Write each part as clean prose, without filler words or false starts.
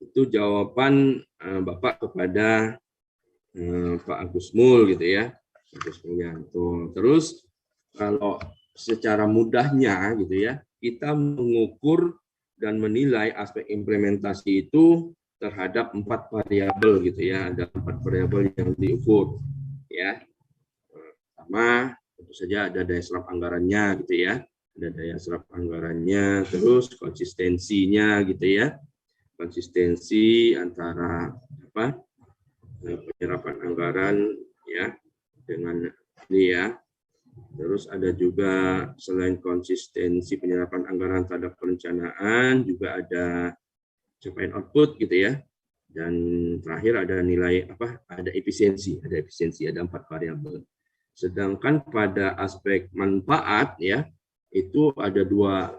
Itu jawaban Bapak kepada Pak Agus Mul gitu ya, Agus Mulyanto. Terus kalau secara mudahnya gitu ya, kita mengukur dan menilai aspek implementasi itu terhadap 4 variabel gitu ya. Ada 4 variabel yang diukur ya. Pertama, tentu saja ada daya serap anggarannya gitu ya. Ada daya serap anggarannya, terus konsistensinya gitu ya. Konsistensi antara penyerapan anggaran ya dengan ini ya. Terus ada juga selain konsistensi penyerapan anggaran terhadap perencanaan, juga ada capaian output gitu ya. Dan terakhir ada nilai ada efisiensi, ada 4 variabel. Sedangkan pada aspek manfaat ya, itu ada dua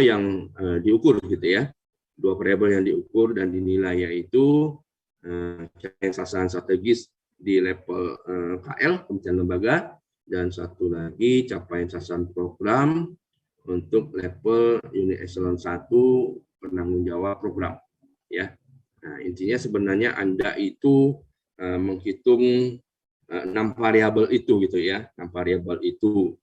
yang diukur gitu ya. 2 variabel yang diukur dan dinilai, yaitu capaian sasaran strategis di level KL, Kementerian Lembaga, dan satu lagi capaian sasaran program untuk level unit eselon 1 penanggung jawab program ya. Nah, intinya sebenarnya Anda itu menghitung 6 variabel itu gitu ya, 6 variabel itu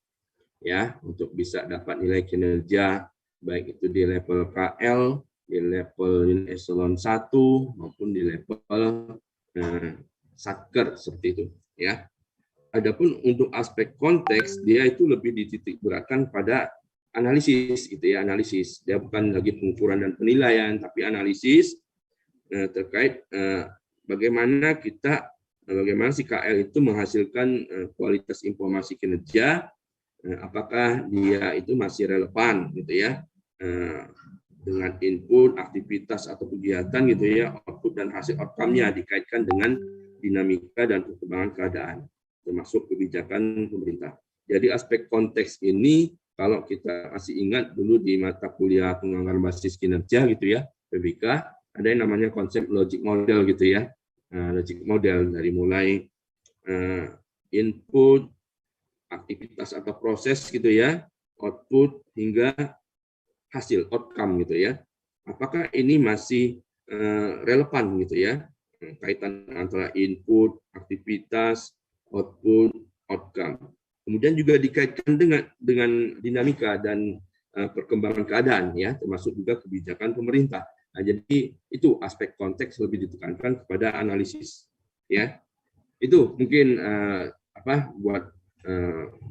ya untuk bisa dapat nilai kinerja baik itu di level KL, di level unit eselon 1 maupun di level satker seperti itu ya. Adapun untuk aspek konteks, dia itu lebih dititik beratkan pada analisis gitu ya, analisis. Dia bukan lagi pengukuran dan penilaian, tapi analisis terkait bagaimana si KL itu menghasilkan kualitas informasi kinerja, apakah dia itu masih relevan gitu ya, dengan input, aktivitas atau kegiatan gitu ya, output dan hasil outcome-nya dikaitkan dengan dinamika dan perkembangan keadaan, termasuk kebijakan pemerintah. Jadi aspek konteks ini kalau kita masih ingat dulu di mata kuliah penganggaran basis kinerja gitu ya, PBK, ada yang namanya konsep logic model gitu ya. Logic model dari mulai input, aktivitas atau proses gitu ya, output hingga hasil outcome gitu ya. Apakah ini masih relevan gitu ya? Kaitan antara input, aktivitas, output, outcome. Kemudian juga dikaitkan dengan dinamika dan perkembangan keadaan ya, termasuk juga kebijakan pemerintah. Nah, jadi itu aspek konteks lebih ditekankan kepada analisis ya. Itu mungkin buat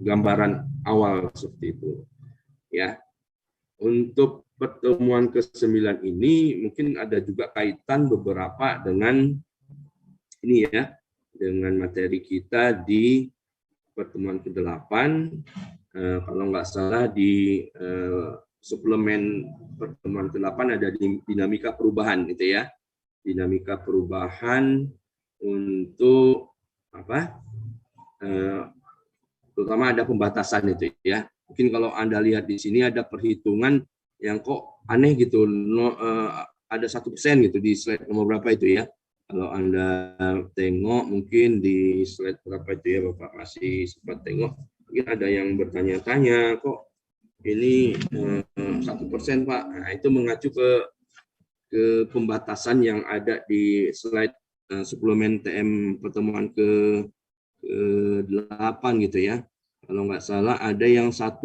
gambaran awal seperti itu ya. Untuk pertemuan ke-9 ini mungkin ada juga kaitan beberapa dengan ini ya, dengan materi kita di pertemuan ke-8, kalau nggak salah di suplemen pertemuan ke-8 ada dinamika perubahan gitu ya. Dinamika perubahan untuk terutama ada pembatasan itu ya. Mungkin kalau Anda lihat di sini ada perhitungan yang kok aneh gitu, ada 1% gitu di slide nomor berapa itu ya. Kalau Anda tengok mungkin di slide berapa itu ya, Bapak masih sempat tengok, mungkin ada yang bertanya-tanya kok ini 1% Pak. Nah, itu mengacu ke pembatasan yang ada di slide suplemen TM pertemuan ke-8 gitu ya. Kalau nggak salah ada yang 1%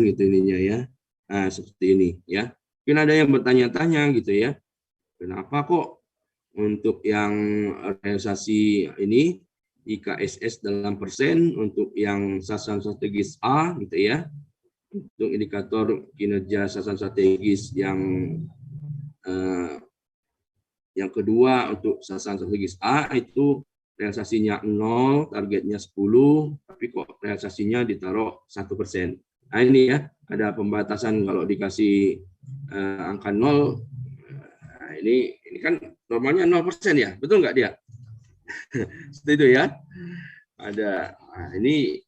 gitu ininya ya. Nah, seperti ini ya. Mungkin ada yang bertanya-tanya gitu ya. Kenapa kok untuk yang realisasi ini IKSS dalam persen, untuk yang sasaran strategis A gitu ya. Untuk indikator kinerja sasaran strategis yang kedua untuk sasaran strategis A itu realisasinya 0, targetnya 10, tapi kok realisasinya ditaruh 1%. Nah ini ya, ada pembatasan kalau dikasih angka 0, nah ini kan normalnya 0% ya, betul nggak dia? Seperti itu ya. Ada, nah ini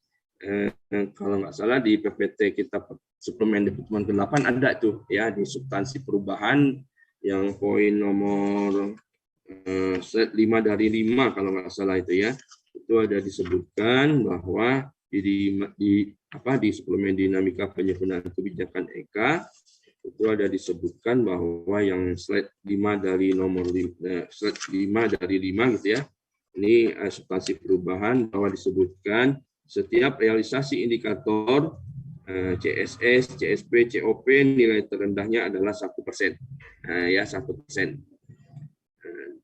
kalau nggak salah di PPT kita suplemen di pertemuan ke-8 ada tuh ya, di substansi perubahan yang poin nomor slide 5 dari 5 kalau nggak salah itu ya, itu ada disebutkan bahwa di suplemen dinamika penyempurnaan kebijakan EK itu ada disebutkan bahwa yang slide 5 dari slide 5 dari 5 gitu ya. Ini substansi perubahan bahwa disebutkan setiap realisasi indikator CSS, CSP, COP nilai terendahnya adalah 1%. Ya 1%.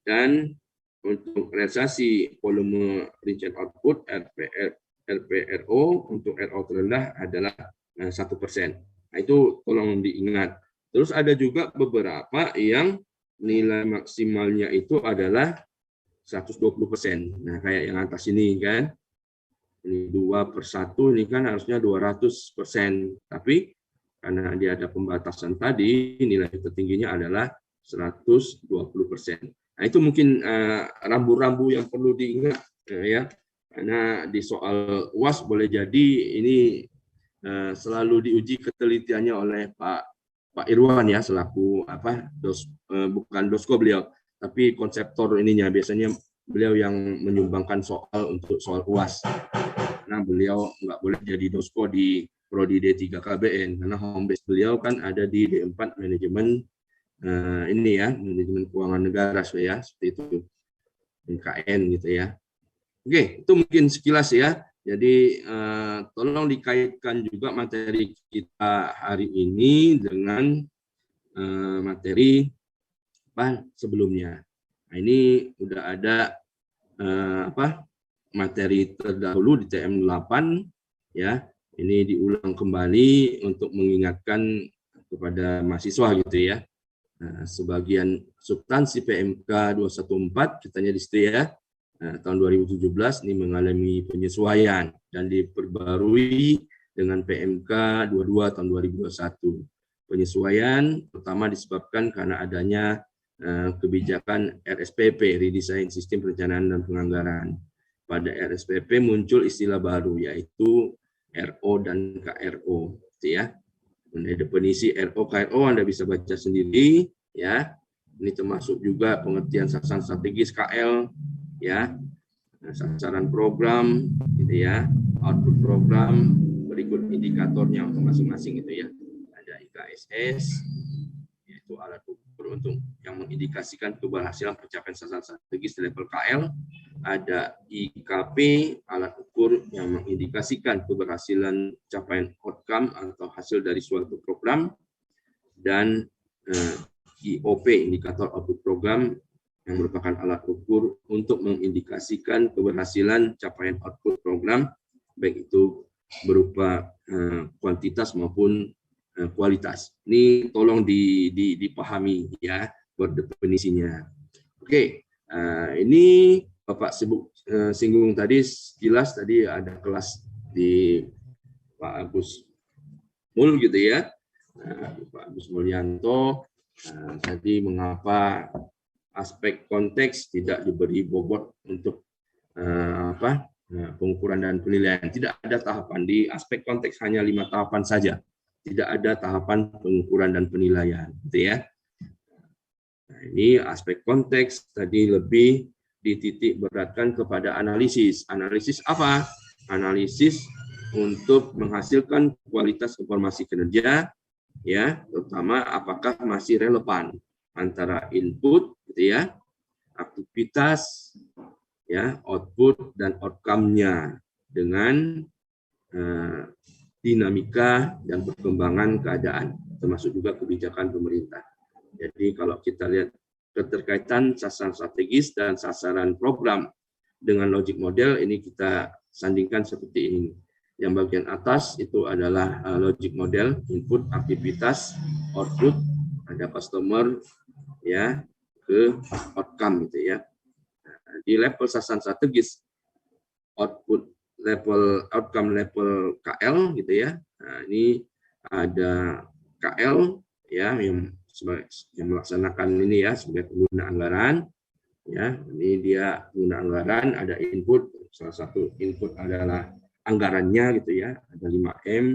Dan untuk realisasi volume rincian output RPRO untuk RO terendah adalah 1%. Nah, itu tolong diingat. Terus ada juga beberapa yang nilai maksimalnya itu adalah 120%. Nah, kayak yang atas ini kan. Ini 2/1, ini kan harusnya 200%. Tapi karena dia ada pembatasan tadi, nilai tertingginya adalah 120%. Nah, itu mungkin rambu-rambu yang perlu diingat ya. Karena di soal UAS boleh jadi ini selalu diuji ketelitiannya oleh Pak Irwan ya, selaku bukan dosko beliau, tapi konseptor ininya. Biasanya beliau yang menyumbangkan soal untuk soal UAS. Nah, beliau nggak boleh jadi dosko di prodi D3 KBN karena home base beliau kan ada di D4 manajemen ini ya, manajemen keuangan negara ya, seperti itu, MKN gitu ya. Oke, itu mungkin sekilas ya. Jadi tolong dikaitkan juga materi kita hari ini dengan materi sebelumnya. Nah, ini udah ada materi terdahulu di TM8 ya. Ini diulang kembali untuk mengingatkan kepada mahasiswa gitu ya. Nah, sebagian substansi PMK 214 katanya di situ ya. Nah, tahun 2017 ini mengalami penyesuaian dan diperbarui dengan PMK 22 tahun 2021. Penyesuaian pertama disebabkan karena adanya kebijakan RSPP, Redesign Sistem Perencanaan dan Penganggaran. Pada RSPP muncul istilah baru yaitu RO dan KRO, gitu ya. Definisi RO KRO Anda bisa baca sendiri ya. Ini termasuk juga pengertian sasaran strategis KL ya. Sasaran program gitu ya. Output program, berikut indikatornya untuk masing-masing gitu ya. Ada IKSS yaitu alat ukur untuk yang mengindikasikan keberhasilan pencapaian sasaran strategis di level KL. Ada IKP, alat ukur yang mengindikasikan keberhasilan capaian outcome atau hasil dari suatu program, dan IOP, indikator output program, yang merupakan alat ukur untuk mengindikasikan keberhasilan capaian output program, baik itu berupa kuantitas maupun kualitas. Ini tolong dipahami ya berdefinisinya. Oke, ini Bapak singgung tadi sekilas, tadi ada kelas di Pak Agus Mul gitu ya, Pak Agus Mulyanto. Tadi mengapa aspek konteks tidak diberi bobot untuk pengukuran dan penilaian. Tidak ada tahapan di aspek konteks, hanya 5 tahapan saja. Tidak ada tahapan pengukuran dan penilaian, gitu ya. Nah, ini aspek konteks tadi lebih dititik beratkan kepada analisis. Analisis apa? Analisis untuk menghasilkan kualitas informasi kinerja, ya, terutama apakah masih relevan antara input, gitu ya, aktivitas, ya, output dan outcome-nya dengan dinamika dan perkembangan keadaan, termasuk juga kebijakan pemerintah. Jadi kalau kita lihat keterkaitan sasaran strategis dan sasaran program dengan logic model, ini kita sandingkan seperti ini. Yang bagian atas itu adalah logic model, input, aktivitas, output, ada customer, ya, ke outcome gitu ya. Di level sasaran strategis, output level, outcome level KL gitu ya. Nah, ini ada KL ya yang melaksanakan ini ya sebagai pengguna anggaran ya. Ini dia pengguna anggaran, ada input, salah satu input adalah anggarannya gitu ya, ada 5M,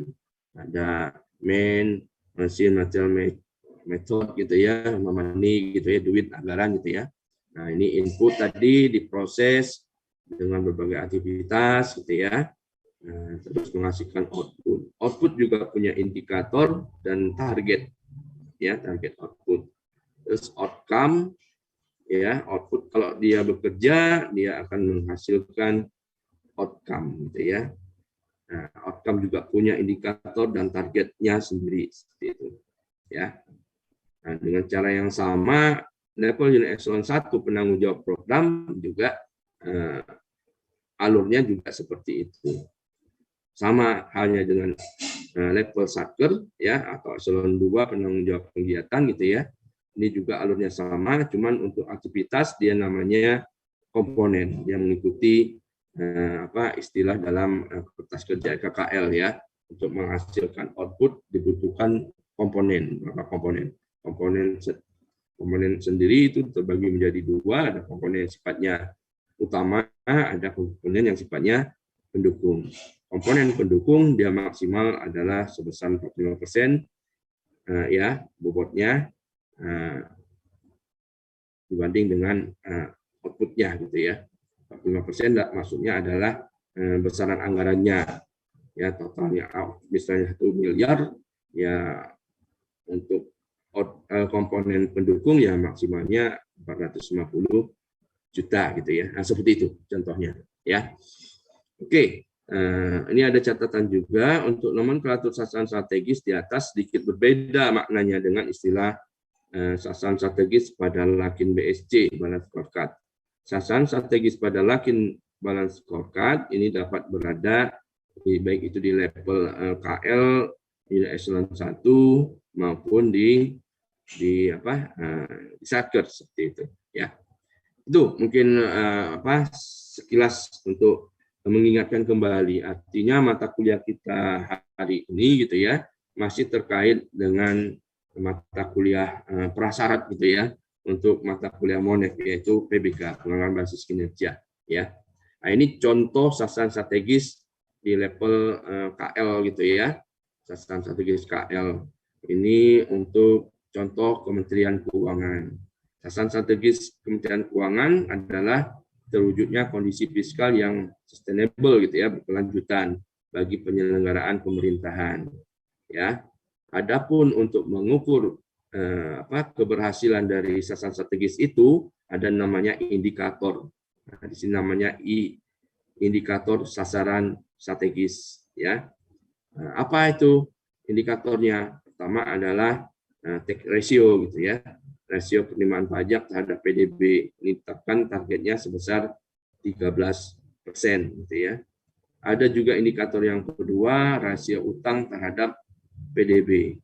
ada main, mesin, material, method gitu ya, money gitu ya, duit, anggaran gitu ya. Nah, ini input tadi diproses dengan berbagai aktivitas gitu ya. Nah, terus menghasilkan output. Output juga punya indikator dan target. ya, target output. Terus outcome, ya, output kalau dia bekerja dia akan menghasilkan outcome, gitu ya. Nah, outcome juga punya indikator dan targetnya sendiri, seperti itu, ya. Nah, dengan cara yang sama, level unit eselon 1 penanggung jawab program juga alurnya juga seperti itu. Sama halnya dengan level satker, ya, atau eselon 2 penanggung jawab kegiatan, gitu ya. Ini juga alurnya sama, cuman untuk aktivitas dia namanya komponen yang mengikuti istilah dalam kertas kerja KKL, ya. Untuk menghasilkan output dibutuhkan komponen. Berapa komponen? Komponen sendiri itu terbagi menjadi dua, ada komponen yang sifatnya utama, ada komponen yang sifatnya pendukung. Komponen pendukung dia maksimal adalah sebesar 45%, ya, bobotnya dibanding dengan outputnya, gitu ya. 45% maksudnya adalah besaran anggarannya, ya, totalnya misalnya 1 miliar, ya, untuk komponen pendukung ya maksimalnya 450 juta, gitu ya. Nah, seperti itu contohnya, ya. Oke, ini ada catatan juga untuk nomenklatur sasaran strategis di atas sedikit berbeda maknanya dengan istilah sasaran strategis pada Lakin BSC, Balance Scorecard. Sasaran strategis pada Lakin Balance Scorecard ini dapat berada baik itu di level KL, di eselon 1 maupun di satker, seperti itu, ya. Itu mungkin sekilas untuk mengingatkan kembali, artinya mata kuliah kita hari ini, gitu ya, masih terkait dengan mata kuliah prasyarat, gitu ya, untuk mata kuliah MONEF, yaitu PBK, pengembangan basis kinerja, ya. Nah, ini contoh sasaran strategis di level KL, gitu ya. Sasaran strategis KL ini untuk contoh Kementerian Keuangan. Sasaran strategis Kementerian Keuangan adalah terwujudnya kondisi fiskal yang sustainable, gitu ya, berkelanjutan bagi penyelenggaraan pemerintahan, ya. Adapun untuk mengukur keberhasilan dari sasaran strategis itu ada namanya indikator. Nah, di sini namanya indikator sasaran strategis, ya. Nah, apa itu indikatornya? Pertama adalah tax ratio, gitu ya. Rasio penerimaan pajak terhadap PDB ditetapkan targetnya sebesar 13%, gitu ya. Ada juga indikator yang kedua, rasio utang terhadap PDB.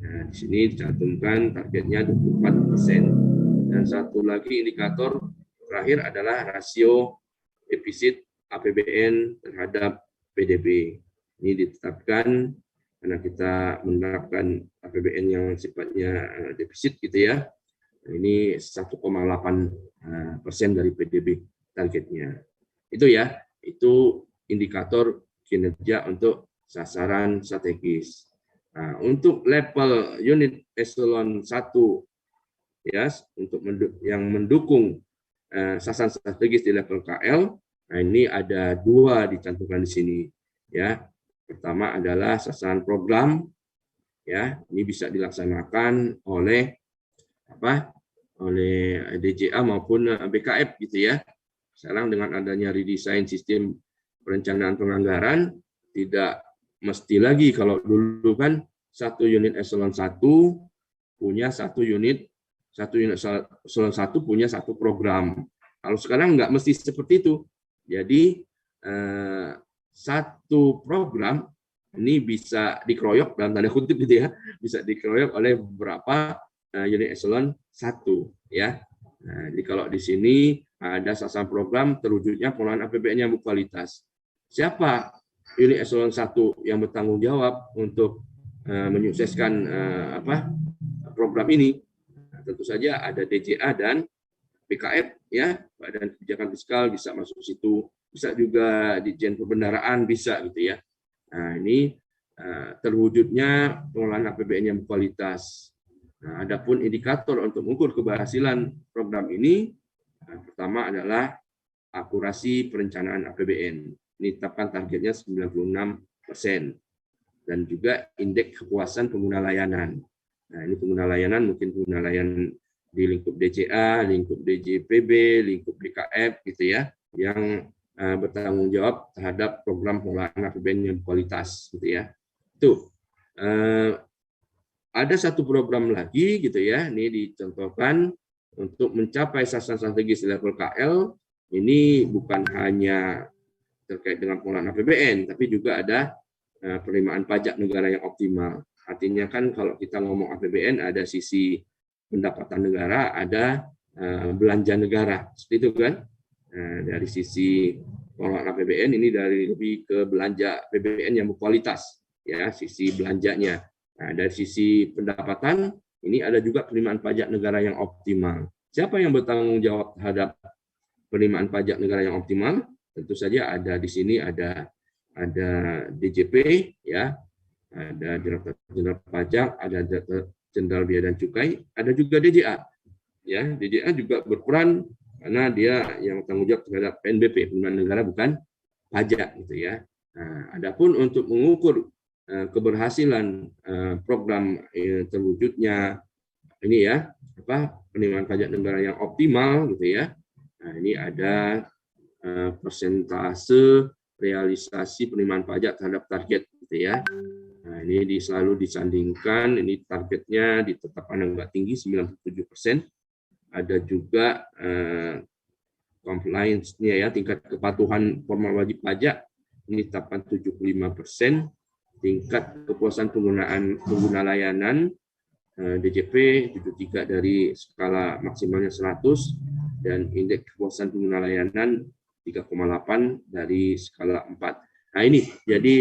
Nah, di sini dicantumkan targetnya 24%. Dan satu lagi indikator terakhir adalah rasio defisit APBN terhadap PDB. Ini ditetapkan karena kita menerapkan APBN yang sifatnya defisit, gitu ya. Ini 1,8% dari PDB targetnya. Itu ya, itu indikator kinerja untuk sasaran strategis. Nah, untuk level unit eselon 1, ya, untuk yang mendukung sasaran strategis di level KL, nah ini ada dua dicantumkan di sini, ya. Pertama adalah sasaran program, ya, ini bisa dilaksanakan oleh DJA maupun BKF, gitu ya. Sekarang dengan adanya redesign sistem perencanaan penganggaran, tidak mesti lagi kalau dulu kan satu unit eselon 1 punya satu unit eselon 1 punya satu program. Kalau sekarang nggak mesti seperti itu. Jadi satu program ini bisa dikeroyok dalam tanda kutip, gitu ya, bisa dikeroyok oleh beberapa unit eselon 1, ya. Nah, jadi kalau di sini ada sasaran program terwujudnya pengelolaan APBN yang berkualitas. Siapa unit eselon 1 yang bertanggung jawab untuk menyukseskan program ini? Nah, tentu saja ada DJA dan BKF, ya, Badan Kebijakan Fiskal bisa masuk situ, bisa juga Ditjen Perbendaharaan bisa, gitu ya. Nah, ini terwujudnya pengelolaan APBN yang berkualitas. Nah, adapun indikator untuk mengukur keberhasilan program ini, pertama adalah akurasi perencanaan APBN. Ini tetapkan targetnya 96%. Dan juga indeks kepuasan pengguna layanan. Nah, ini pengguna layanan, mungkin pengguna layanan di lingkup DCA, lingkup DJPB, lingkup BKF gitu ya, yang bertanggung jawab terhadap program pengelolaan APBN yang berkualitas gitu ya. Tuh, ada satu program lagi gitu ya, ini dicontohkan untuk mencapai sasaran strategis level KL. Ini bukan hanya terkait dengan pengelolaan APBN, tapi juga ada penerimaan pajak negara yang optimal. Artinya kan kalau kita ngomong APBN ada sisi pendapatan negara, ada belanja negara, seperti itu kan. Dari sisi pengelolaan APBN ini dari lebih ke belanja APBN yang berkualitas, ya sisi belanjanya. Nah, dari sisi pendapatan ini ada juga penerimaan pajak negara yang optimal. Siapa yang bertanggung jawab terhadap penerimaan pajak negara yang optimal? Tentu saja ada di sini ada DJP ya, ada Direktorat Jenderal Pajak, ada Direktorat Jenderal Bea dan Cukai, ada juga DJA. Ya, DJA juga berperan karena dia yang bertanggung jawab terhadap PNBP, penerimaan negara bukan pajak gitu ya. Nah, adapun untuk mengukur keberhasilan program terwujudnya ini ya, penerimaan pajak negara yang optimal gitu ya. Nah, ini ada persentase realisasi penerimaan pajak terhadap target gitu ya. Nah, ini selalu disandingkan, ini targetnya ditetapkan yang agak tinggi 97%. Ada juga compliance-nya ya, tingkat kepatuhan formal wajib pajak ini ditetapkan 75%. Tingkat kepuasan pengguna layanan DJP 73 dari skala maksimalnya 100 dan indeks kepuasan pengguna layanan 3,8 dari skala 4. Nah ini jadi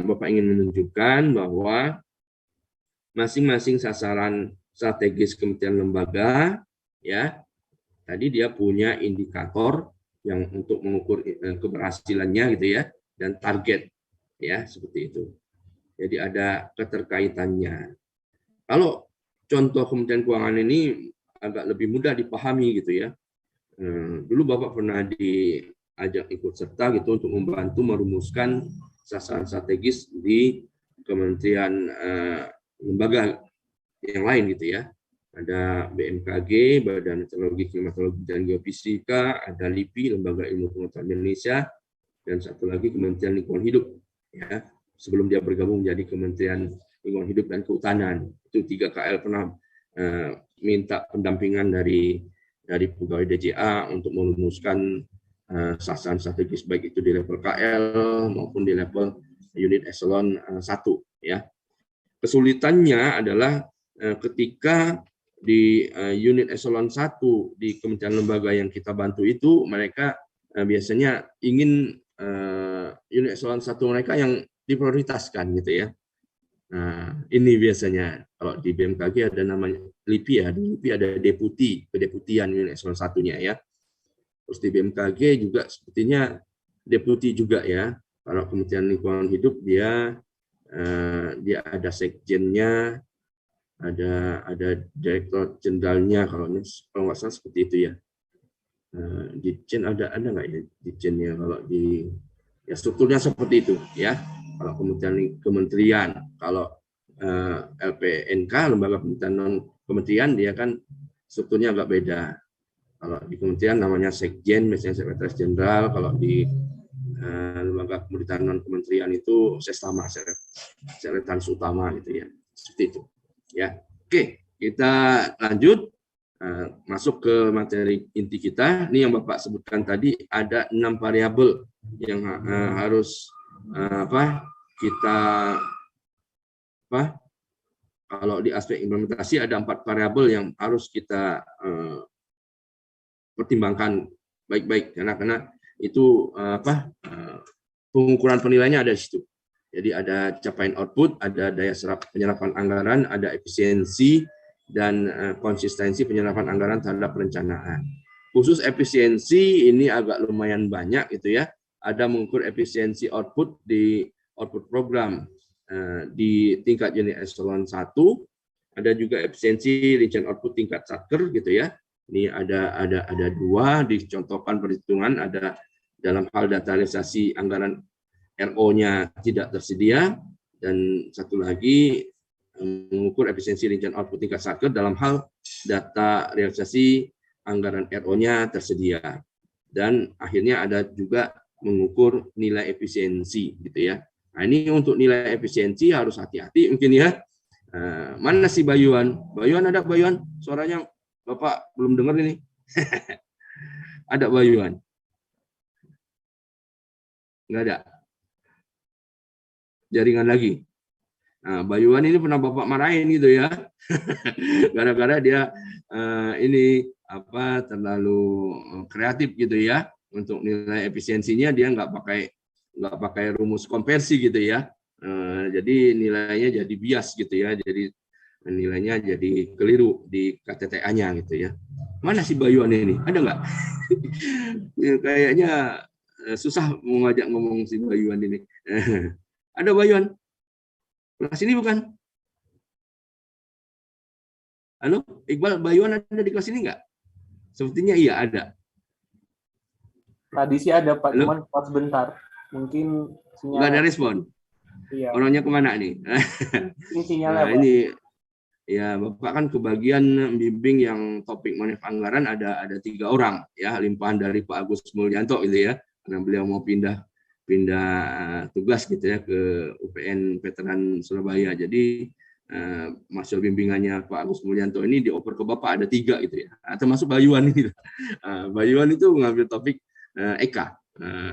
Bapak ingin menunjukkan bahwa masing-masing sasaran strategis kementerian lembaga ya tadi dia punya indikator yang untuk mengukur keberhasilannya gitu ya dan target ya seperti itu. Jadi ada keterkaitannya. Kalau contoh Kementerian Keuangan ini agak lebih mudah dipahami gitu ya. Dulu Bapak pernah diajak ikut serta gitu untuk membantu merumuskan sasaran strategis di kementerian lembaga yang lain gitu ya. Ada BMKG, Badan Meteorologi, Klimatologi dan Geofisika, ada LIPI, Lembaga Ilmu Pengetahuan Indonesia, dan satu lagi Kementerian Lingkungan Hidup ya. Sebelum dia bergabung menjadi Kementerian Lingkungan Hidup dan Kehutanan. Itu 3 KL pernah minta pendampingan dari pegawai DJA untuk merumuskan sasaran strategis baik itu di level KL maupun di level unit eselon 1 ya. Kesulitannya adalah ketika di unit eselon 1 di kementerian lembaga yang kita bantu itu mereka biasanya ingin unit eselon 1 mereka yang diprioritaskan gitu ya. Nah, ini biasanya kalau di BMKG ada namanya LIPI ya, di LIPI ada deputi, kedeputian unit eselon 1-nya ya. Terus di BMKG juga sepertinya deputi juga ya. Kalau Kementerian Lingkungan Hidup dia ada sekjennya, ada direktur jenderalnya kalau nggak salah seperti itu ya. Ditjen ada nggak ya ditjennya kalau di ya strukturnya seperti itu ya. Kalau kementerian, kalau LPNK lembaga pemerintahan non kementerian dia kan strukturnya agak beda. Kalau di kementerian namanya sekjen, misalnya sekretaris jenderal. Kalau di lembaga pemerintahan non kementerian itu sestama, sekretaris utama gitu ya. Seperti itu. Ya, oke, kita lanjut masuk ke materi inti kita. Ini yang Bapak sebutkan tadi ada 6 variabel yang harus kita kalau di aspek implementasi ada 4 variabel yang harus kita pertimbangkan baik-baik karena itu pengukuran penilaiannya ada di situ. Jadi ada capaian output, ada daya serap penyerapan anggaran, ada efisiensi dan konsistensi penyerapan anggaran terhadap perencanaan. Khusus efisiensi ini agak lumayan banyak gitu ya. Ada mengukur efisiensi output di output program di tingkat unit eselon 1, ada juga efisiensi rincian output tingkat satker gitu ya. Ini ada 2 dicontohkan perhitungan, ada dalam hal data realisasi anggaran RO-nya tidak tersedia, dan satu lagi mengukur efisiensi rincian output tingkat Satker dalam hal data realisasi anggaran RO-nya tersedia. Dan akhirnya ada juga mengukur nilai efisiensi gitu ya. Nah, ini untuk nilai efisiensi harus hati-hati mungkin ya. Mana si Bayuan? Bayuan ada Bayuan? Suaranya Bapak belum dengar ini. Ada Bayuan? Enggak ada. Jaringan lagi. Nah, Bayuan ini pernah Bapak marahin gitu ya. Gara-gara dia ini terlalu kreatif gitu ya. Untuk nilai efisiensinya dia nggak pakai rumus konversi gitu ya. Jadi nilainya jadi bias gitu ya. Jadi nilainya jadi keliru di KTTA-nya gitu ya. Mana si Bayuan ini? Ada nggak? Ya, kayaknya susah mau ngajak ngomong si Bayuan ini. Ada Bayuan? Kelas ini bukan? Halo, Iqbal, Bayuan ada di kelas ini nggak? Sepertinya iya ada. Tadi sih ada Pak, Halo? cuman pas bentar. Mungkin sinyal. Nggak ada respon. Iya. Orangnya kemana nih? Ini sinyalnya, Nah, Pak. ini ya Bapak kan kebagian bimbing yang topik manif anggaran ada 3 orang ya, limpahan dari Pak Agus Mulyanto gitu ya, karena beliau mau pindah tugas gitu ya ke UPN Veteran Surabaya. Jadi masuk bimbingannya Pak Agus Mulyanto ini dioper ke Bapak ada 3 gitu ya, termasuk Bayuan gitu. Bayuan itu mengambil topik Eka.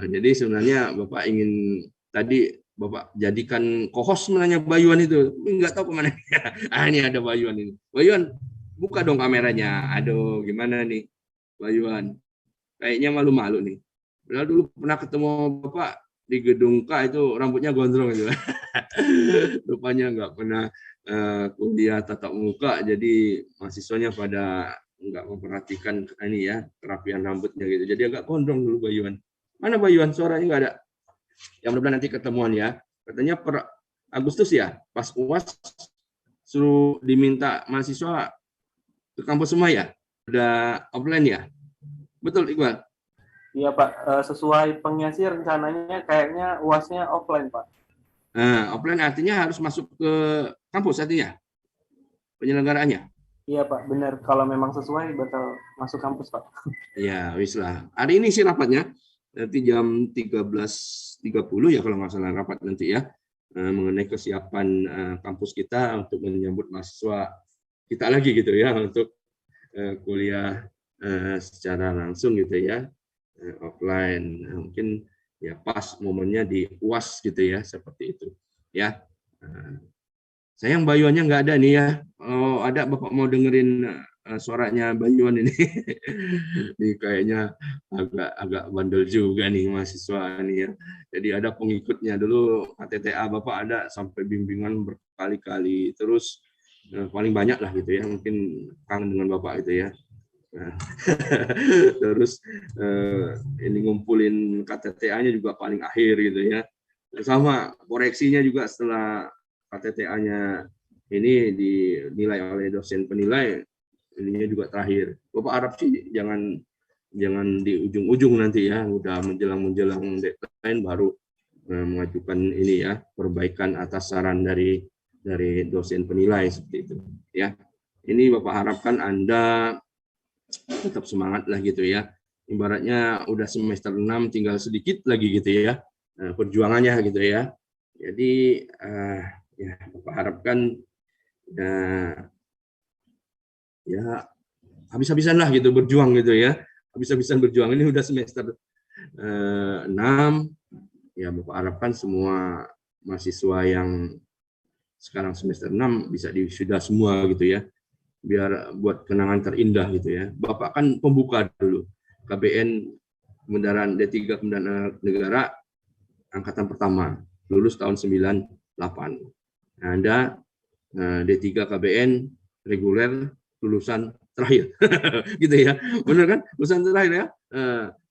Jadi sebenarnya Bapak ingin tadi Bapak jadikan co-host sebenarnya Bayuan itu, nggak tahu kemana. Ini ada Bayuan ini. Bayuan, buka dong kameranya. Aduh, gimana nih Bayuan? Kayaknya malu-malu nih. Padahal dulu pernah ketemu Bapak di gedung K itu rambutnya gondrong itu. Rupanya nggak pernah kuliah tatap muka, jadi mahasiswanya pada nggak memperhatikan ini ya, kerapian rambutnya gitu. Jadi agak gondrong dulu Bayuan. Mana Bayuan? Suaranya nggak ada. Yang mudah-mudahan nanti ketemuan ya. Katanya per Agustus ya, pas UAS suruh diminta mahasiswa ke kampus semua ya. Udah offline ya. Betul Iqbal? Iya Pak, sesuai pengisi rencananya kayaknya UAS-nya offline Pak. Offline artinya harus masuk ke kampus artinya penyelenggaraannya. Iya Pak, benar. Kalau memang sesuai bakal masuk kampus Pak. Ya, wis lah. Hari ini sih rapatnya. Nanti jam 13.30 ya kalau nggak salah rapat nanti ya. Mengenai kesiapan kampus kita untuk menyambut mahasiswa kita lagi gitu ya. Untuk kuliah secara langsung gitu ya. Offline. Mungkin ya pas momennya di UAS gitu ya. Seperti itu. Ya. Sayang Bayuannya nggak ada nih ya. Oh, ada Bapak mau dengerin suaranya Bayuan ini. Ini kayaknya agak bandel juga nih mahasiswa nih ya. Jadi ada pengikutnya dulu KTTA Bapak ada sampai bimbingan berkali-kali. Terus paling banyak lah gitu ya. Mungkin kangen dengan Bapak itu ya. Terus ini ngumpulin KTTA-nya juga paling akhir gitu ya. Sama koreksinya juga setelah KTTA-nya ini dinilai oleh dosen penilai, ininya juga terakhir. Bapak harap sih jangan di ujung-ujung nanti ya, udah menjelang deadline baru mengajukan ini ya, perbaikan atas saran dari dosen penilai seperti itu ya. Ini Bapak harapkan Anda tetap semangat lah gitu ya. Ibaratnya udah semester 6 tinggal sedikit lagi gitu ya. Perjuangannya gitu ya. Jadi ya Bapak harapkan ya habis-habisan lah gitu berjuang gitu ya. Habis-habisan berjuang. Ini udah semester 6 ya Bapak harapkan semua mahasiswa yang sekarang semester 6 bisa diwisuda semua gitu ya. Biar buat kenangan terindah gitu ya. Bapak kan pembuka dulu. KBN Kemendaraan D3 Kemendaraan Negara angkatan pertama, lulus tahun 98. Nah, Anda D3 KBN reguler lulusan terakhir. Gitu ya. Benar kan? Lulusan terakhir ya.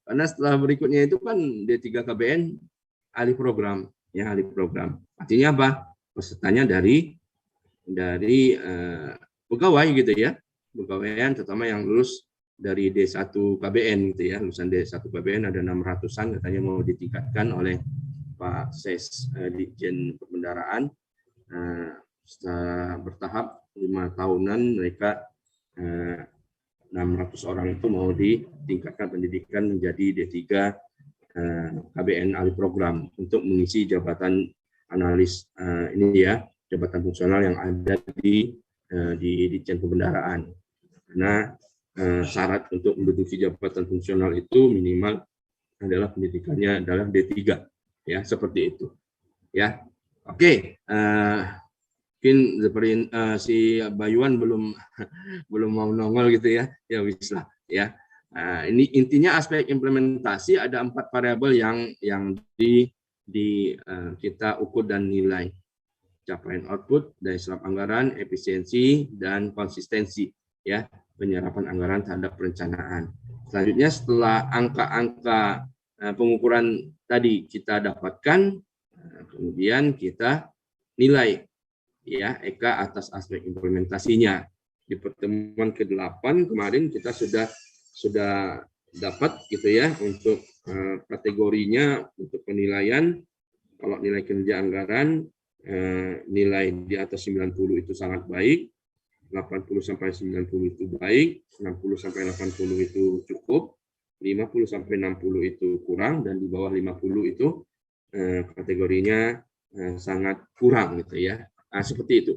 Karena setelah berikutnya itu kan D3 KBN ahli program, ya ahli program. Artinya apa? Pesertanya dari pegawai gitu ya, pegawaian terutama yang lulus dari D1 KBN gitu ya, lulusan D1 KBN ada 600-an katanya mau ditingkatkan oleh Pak Ses Ditjen Perbendaraan. secara bertahap 5 tahunan mereka 600 orang itu mau ditingkatkan pendidikan menjadi D3 KBN ahli program untuk mengisi jabatan analis ini ya, jabatan fungsional yang ada di Ditjen Kebendaraan. Karena syarat untuk menduduki jabatan fungsional itu minimal adalah pendidikannya adalah D3 ya, seperti itu ya. Oke, mungkin seperti si Bayuan belum mau nongol gitu ya, ya wis lah ya. Ini intinya aspek implementasi ada 4 variabel yang kita ukur dan nilai: capaian output, daya serap anggaran, efisiensi, dan konsistensi ya penyerapan anggaran terhadap perencanaan. Selanjutnya setelah angka-angka pengukuran tadi kita dapatkan, kemudian kita nilai ya EKA atas aspek implementasinya. Di pertemuan ke-8 kemarin kita sudah dapat gitu ya untuk kategorinya untuk penilaian. Kalau nilai kinerja anggaran nilai di atas 90 itu sangat baik, 80 sampai 90 itu baik, 60 sampai 80 itu cukup, 50 sampai 60 itu kurang, dan di bawah 50 itu kategorinya sangat kurang gitu ya. Nah, seperti itu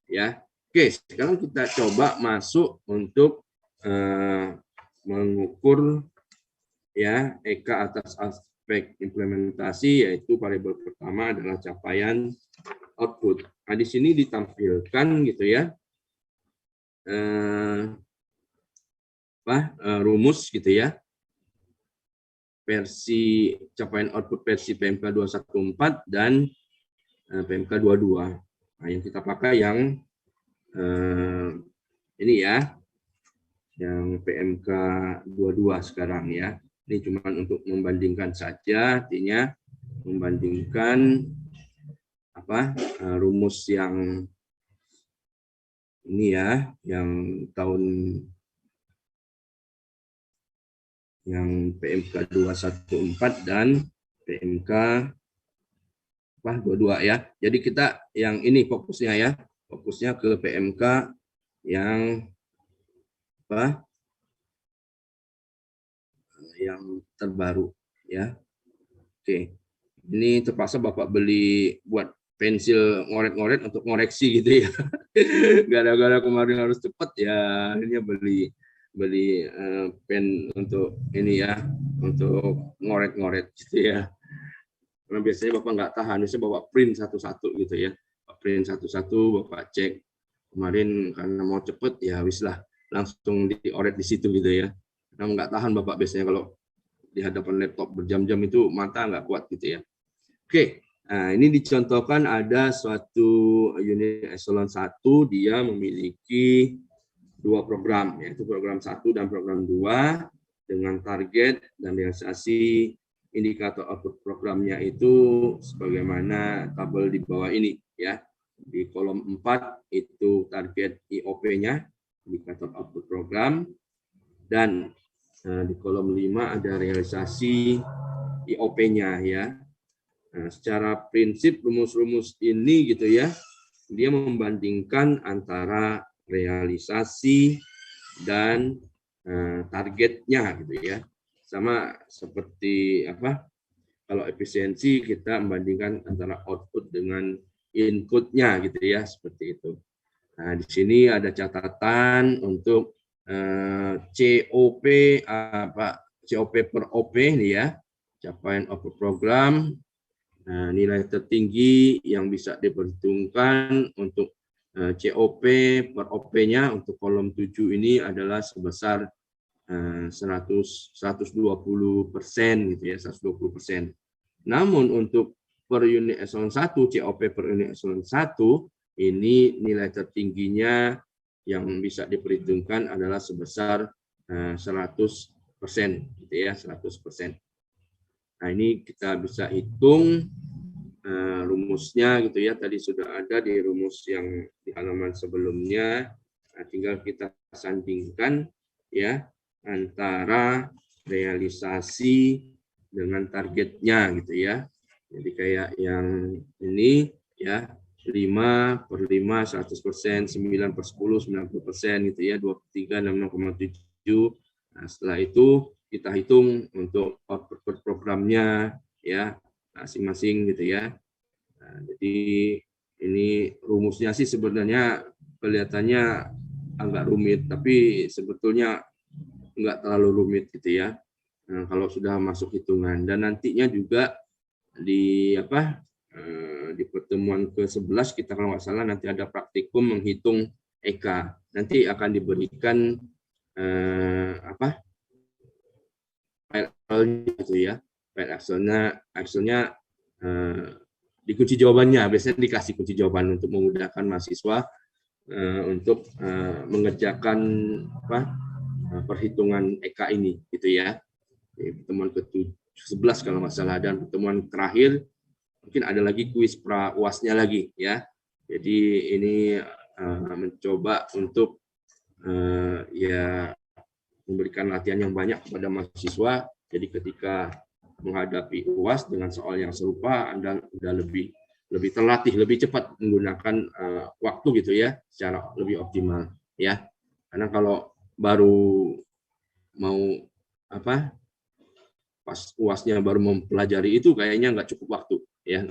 ya. Oke, sekarang kita coba masuk untuk mengukur ya EKA atas aspek implementasi, yaitu variabel pertama adalah capaian output. Nah, di sini ditampilkan gitu ya rumus gitu ya, versi capaian output versi PMK 214 dan PMK 22. Nah, yang kita pakai yang ini ya, yang PMK 22 sekarang ya. Ini cuma untuk membandingkan saja, artinya membandingkan rumus yang ini ya, yang tahun yang PMK 214 dan PMK 22 ya. Jadi kita yang ini fokusnya ya, fokusnya ke PMK yang yang terbaru ya. Oke, ini terpaksa Bapak beli buat pensil ngoret-ngoret untuk ngoreksi gitu ya. Gara-gara kemarin harus cepat ya, akhirnya beli pen untuk ini ya, untuk ngoret-ngoret gitu ya. Karena biasanya Bapak nggak tahan, biasanya Bapak print satu-satu gitu ya. Bapak print satu-satu, Bapak cek. Kemarin karena mau cepet ya wis lah, langsung dioret di situ gitu ya. Karena nggak tahan Bapak biasanya kalau di hadapan laptop berjam-jam itu mata nggak kuat gitu ya. Oke, nah ini dicontohkan ada suatu unit eselon 1, dia memiliki 2 program, yaitu program 1 dan program 2 dengan target dan realisasi indikator output programnya itu sebagaimana tabel di bawah ini ya. Di kolom 4 itu target IOP-nya, indikator output program, dan di kolom 5 ada realisasi IOP-nya ya. Nah, secara prinsip rumus-rumus ini gitu ya, dia membandingkan antara realisasi dan targetnya gitu ya. Sama seperti kalau efisiensi kita membandingkan antara output dengan inputnya gitu ya, seperti itu. Nah, di sini ada catatan untuk COP COP per OP nih ya, capaian output program. Nah, nilai tertinggi yang bisa diperhitungkan untuk COP per OP-nya untuk kolom 7 ini adalah sebesar 120% gitu ya, 120%. Namun untuk per unit eselon 1, COP per unit eselon 1 ini nilai tertingginya yang bisa diperhitungkan adalah sebesar 100% gitu ya, 100%. Nah, ini kita bisa hitung rumusnya gitu ya, tadi sudah ada di rumus yang di halaman sebelumnya. Nah, tinggal kita sandingkan ya antara realisasi dengan targetnya gitu ya. Jadi kayak yang ini ya, 5/5, 100%, 9/10, 90% gitu ya, 2/3, 6,7. Nah, setelah itu kita hitung untuk output per programnya ya, masing-masing gitu ya. Nah, jadi ini rumusnya sih sebenarnya kelihatannya agak rumit, tapi sebetulnya enggak terlalu rumit gitu ya. Nah, kalau sudah masuk hitungan, dan nantinya juga di di pertemuan ke-11 kita kalau nggak salah nanti ada praktikum menghitung EK. Nanti akan diberikan file gitu ya. File Excelnya dikunci jawabannya, biasanya dikasih kunci jawaban untuk memudahkan mahasiswa untuk mengerjakan perhitungan EK ini gitu ya. Di pertemuan ke-11 kalau nggak salah, dan pertemuan terakhir mungkin ada lagi kuis pra UASnya lagi ya. Jadi ini mencoba untuk ya memberikan latihan yang banyak kepada mahasiswa. Jadi ketika menghadapi UAS dengan soal yang serupa, Anda sudah lebih terlatih, lebih cepat menggunakan waktu gitu ya, secara lebih optimal ya. Karena kalau baru mau pas UASnya baru mempelajari itu kayaknya nggak cukup waktu ya,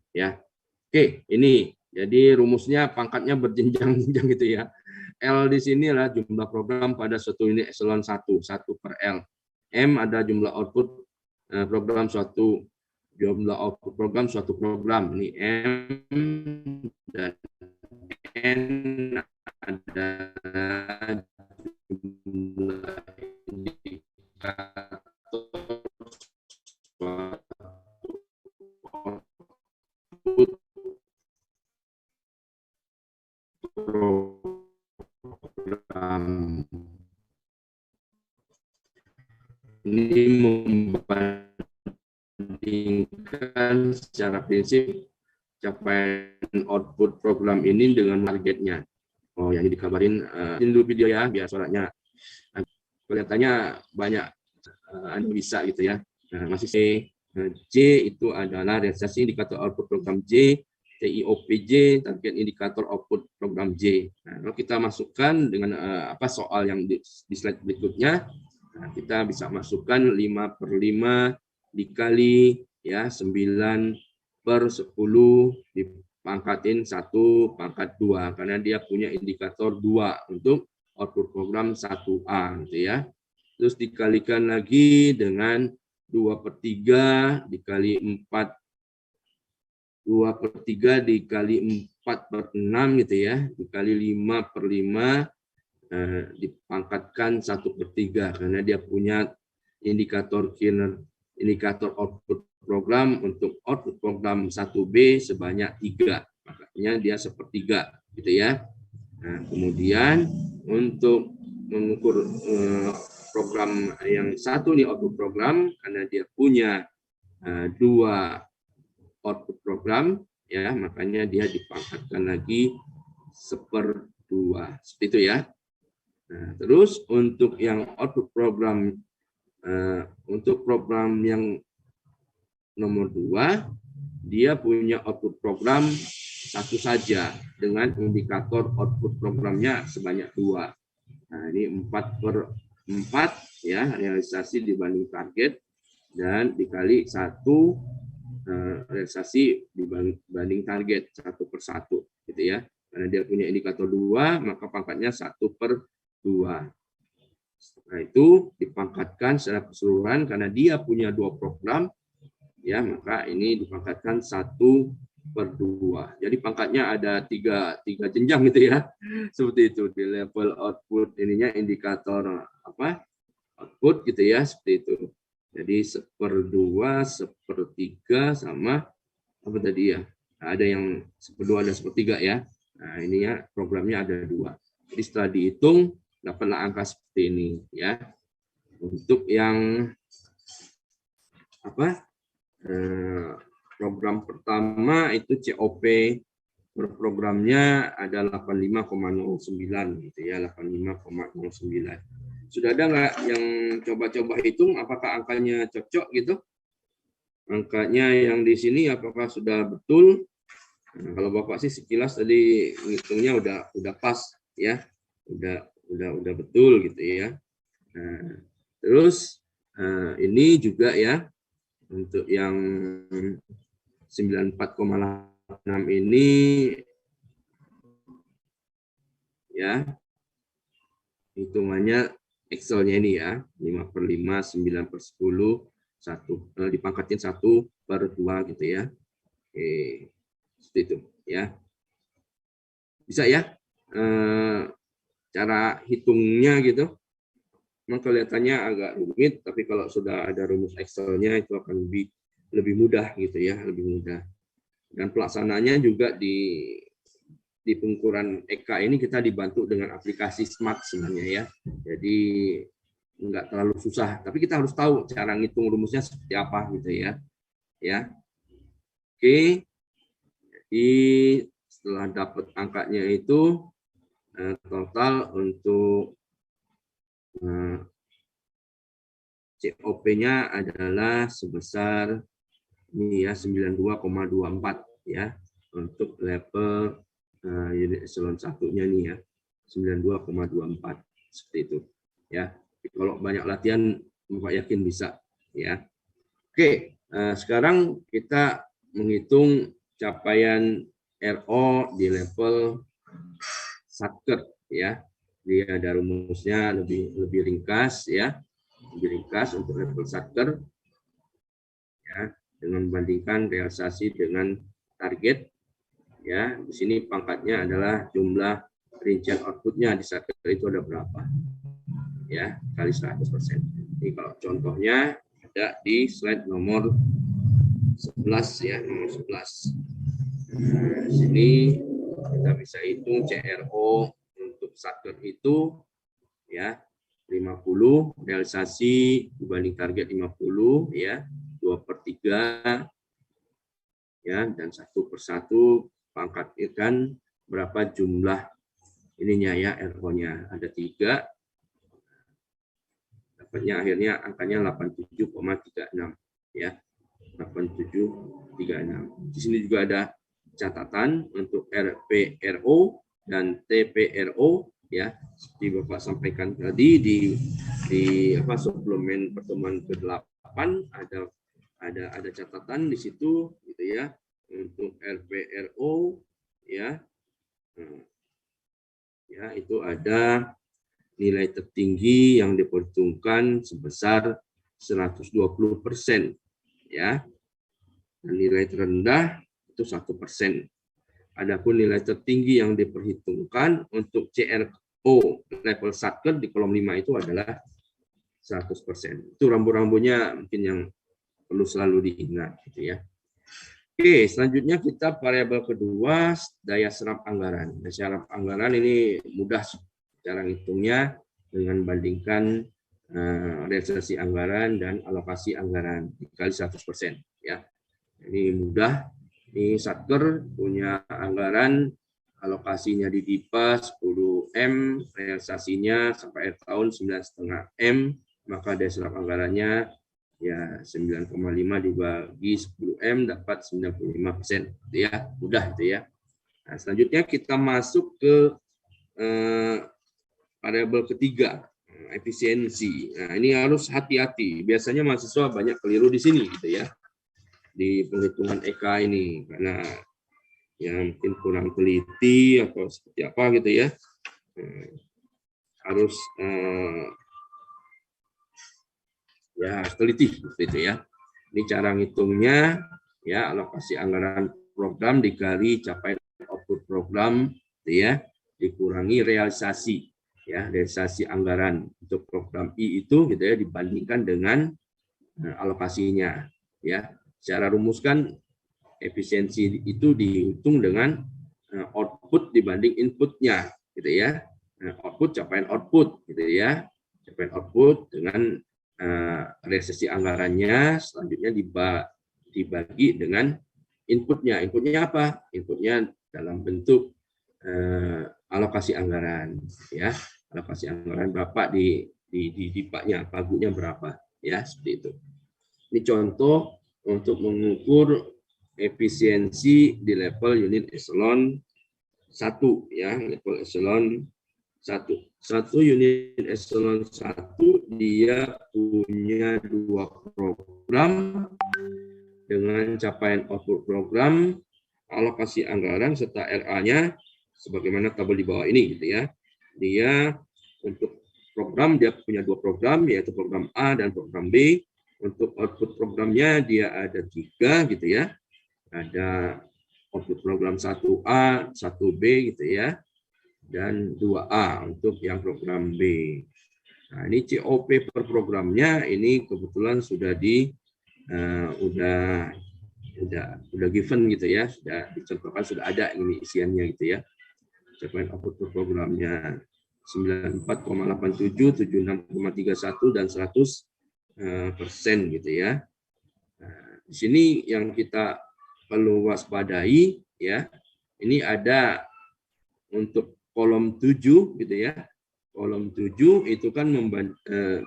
ya. Oke, ini jadi rumusnya pangkatnya berjenjang-jenjang gitu ya. L di sini adalah jumlah program pada suatu unit eselon 1 per L. M ada jumlah output program suatu program. Ini M, dan N ada jumlah indikator output program. Ini membandingkan secara prinsip capaian output program ini dengan targetnya. Oh, yang dikabarin ini dulu video ya, biar suaranya kelihatannya banyak Anda bisa gitu ya. Nah, masih J itu adalah realisasi indikator output program J, TIOPJ, target indikator output program J. Nah, kalau kita masukkan dengan soal yang di slide berikutnya, nah, kita bisa masukkan 5/5 dikali ya 9/10 dipangkatin 1/2 karena dia punya indikator 2 untuk output program 1A gitu ya. Terus dikalikan lagi dengan 2/3 dikali 4, 2/3 dikali 4/6 gitu ya, dikali 5/5 dipangkatkan 1/3 karena dia punya indikator output program untuk output program 1B sebanyak 3, makanya dia 1/3 gitu ya. Nah, kemudian untuk mengukur program yang satu nih output program, karena dia punya 2 output program ya, makanya dia dipangkatkan lagi 1/2 seperti itu ya. Nah, terus untuk yang output program untuk program yang nomor 2, dia punya output program satu saja dengan indikator output programnya sebanyak 2. Nah, ini 4/4 ya, realisasi dibanding target, dan dikali 1 realisasi dibanding target 1/1 gitu ya. Karena dia punya indikator 2, maka pangkatnya 1/2. Setelah itu dipangkatkan secara keseluruhan karena dia punya 2 program ya, maka ini dipangkatkan 1/2. Jadi pangkatnya ada tiga jenjang gitu ya. Seperti itu di level output ininya, indikator output gitu ya, seperti itu. Jadi 1/2, 1/3 sama apa tadi ya? Ada yang 1/2, ada 1/3 ya. Nah, ini ya programnya ada 2. Jadi setelah dihitung dapatlah angka seperti ini ya. Untuk yang program pertama itu COP per programnya ada 85,09 gitu ya, 85,09. Sudah ada nggak yang coba-coba hitung apakah angkanya cocok gitu? Angkanya yang di sini apakah sudah betul? Nah, kalau Bapak sih sekilas tadi ngitungnya udah pas ya, udah betul gitu ya. Nah, terus ini juga ya untuk yang 94,86 ini ya hitungannya Excel-nya ini ya 5/5, 9/10, 1 dipangkatin 1/2 gitu ya. Oke, seperti itu ya. Bisa ya cara hitungnya gitu. Memang kelihatannya agak rumit, tapi kalau sudah ada rumus Excel-nya itu akan lebih mudah gitu ya, lebih mudah. Dan pelaksananya juga di pengukuran EK ini kita dibantu dengan aplikasi Smart sebenarnya ya. Jadi nggak terlalu susah, tapi kita harus tahu cara ngitung rumusnya seperti apa gitu ya. Ya. Oke. Jadi setelah dapat angkanya itu total untuk COP-nya adalah sebesar ini ya 92,24 ya untuk level unit eselon 1-nya nih ya 92,24 seperti itu ya. Kalau banyak latihan Bapak yakin bisa ya. Oke, sekarang kita menghitung capaian RO di level Satker ya. Dia ada rumusnya lebih ringkas ya. Lebih ringkas untuk level Satker ya, dengan membandingkan realisasi dengan target ya. Di sini pangkatnya adalah jumlah rincian outputnya di Satker itu ada berapa ya, kali 100%. Ini kalau contohnya ada di slide nomor 11 ya, nomor 11. Nah, di sini kita bisa hitung CRO untuk Satker itu ya 50, realisasi dibanding target 50 ya, 2/3 ya, dan 1/1 pangkat ikan berapa jumlah ininya ya, RO-nya ada 3, dapatnya akhirnya angkanya 87,36 ya, 8736. Di sini juga ada catatan untuk RPRO dan TPRO ya, seperti Bapak sampaikan tadi di suplemen pertemuan ke-8 ada catatan di situ gitu ya untuk RPRO ya. Ya, itu ada nilai tertinggi yang diperhitungkan sebesar 120% ya. Dan nilai terendah itu 1%. Adapun nilai tertinggi yang diperhitungkan untuk CRO level Satker di kolom 5 itu adalah 100%. Itu rambu-rambunya mungkin yang perlu selalu diingat gitu ya. Oke, selanjutnya kita variabel kedua, daya serap anggaran. Daya serap anggaran ini mudah cara ngitungnya dengan bandingkan realisasi anggaran dan alokasi anggaran dikali 100% ya. Ini mudah. Ini Satker punya anggaran alokasinya di DIPA 10M, realisasinya sampai akhir tahun 9,5 M, maka daya serap anggarannya ya 9,5 dibagi 10M dapat 95%. Ya, mudah itu ya. Nah, selanjutnya kita masuk ke variabel ketiga, efisiensi. Nah, ini harus hati-hati. Biasanya mahasiswa banyak keliru di sini gitu ya. Di penghitungan EK ini karena ya mungkin kurang teliti atau seperti apa gitu ya. Harus ya teliti seperti itu ya. Ini cara ngitungnya ya, alokasi anggaran program dikali capaian output program gitu ya, dikurangi realisasi ya, realisasi anggaran untuk program I itu gitu ya dibandingkan dengan alokasinya ya. Secara rumus kan efisiensi itu dihitung dengan output dibanding inputnya gitu ya. Output capaian output gitu ya, capaian output dengan realisasi anggarannya selanjutnya dibagi dengan inputnya. Inputnya apa? Inputnya dalam bentuk alokasi anggaran ya. Alokasi anggaran berapa di DIPA-nya, pagunya berapa ya, seperti itu. Ini contoh untuk mengukur efisiensi di level unit eselon 1 ya, level eselon 1. Satu unit eselon 1 dia punya 2 program dengan capaian output program, alokasi anggaran serta RA-nya sebagaimana tabel di bawah ini gitu ya. Dia untuk program dia punya 2 program yaitu program A dan program B. Untuk output programnya dia ada 3 gitu ya. Ada output program 1A, 1B gitu ya. Dan 2A untuk yang program B. Nah, ini COP per programnya ini kebetulan sudah udah given gitu ya, sudah dicontohkan, sudah ada ini isiannya gitu ya. Capaian output per programnya 94,87, 76,31 dan 100% gitu ya. Nah, di sini yang kita perlu waspadai ya, ini ada untuk kolom 7 gitu ya. Kolom 7 itu kan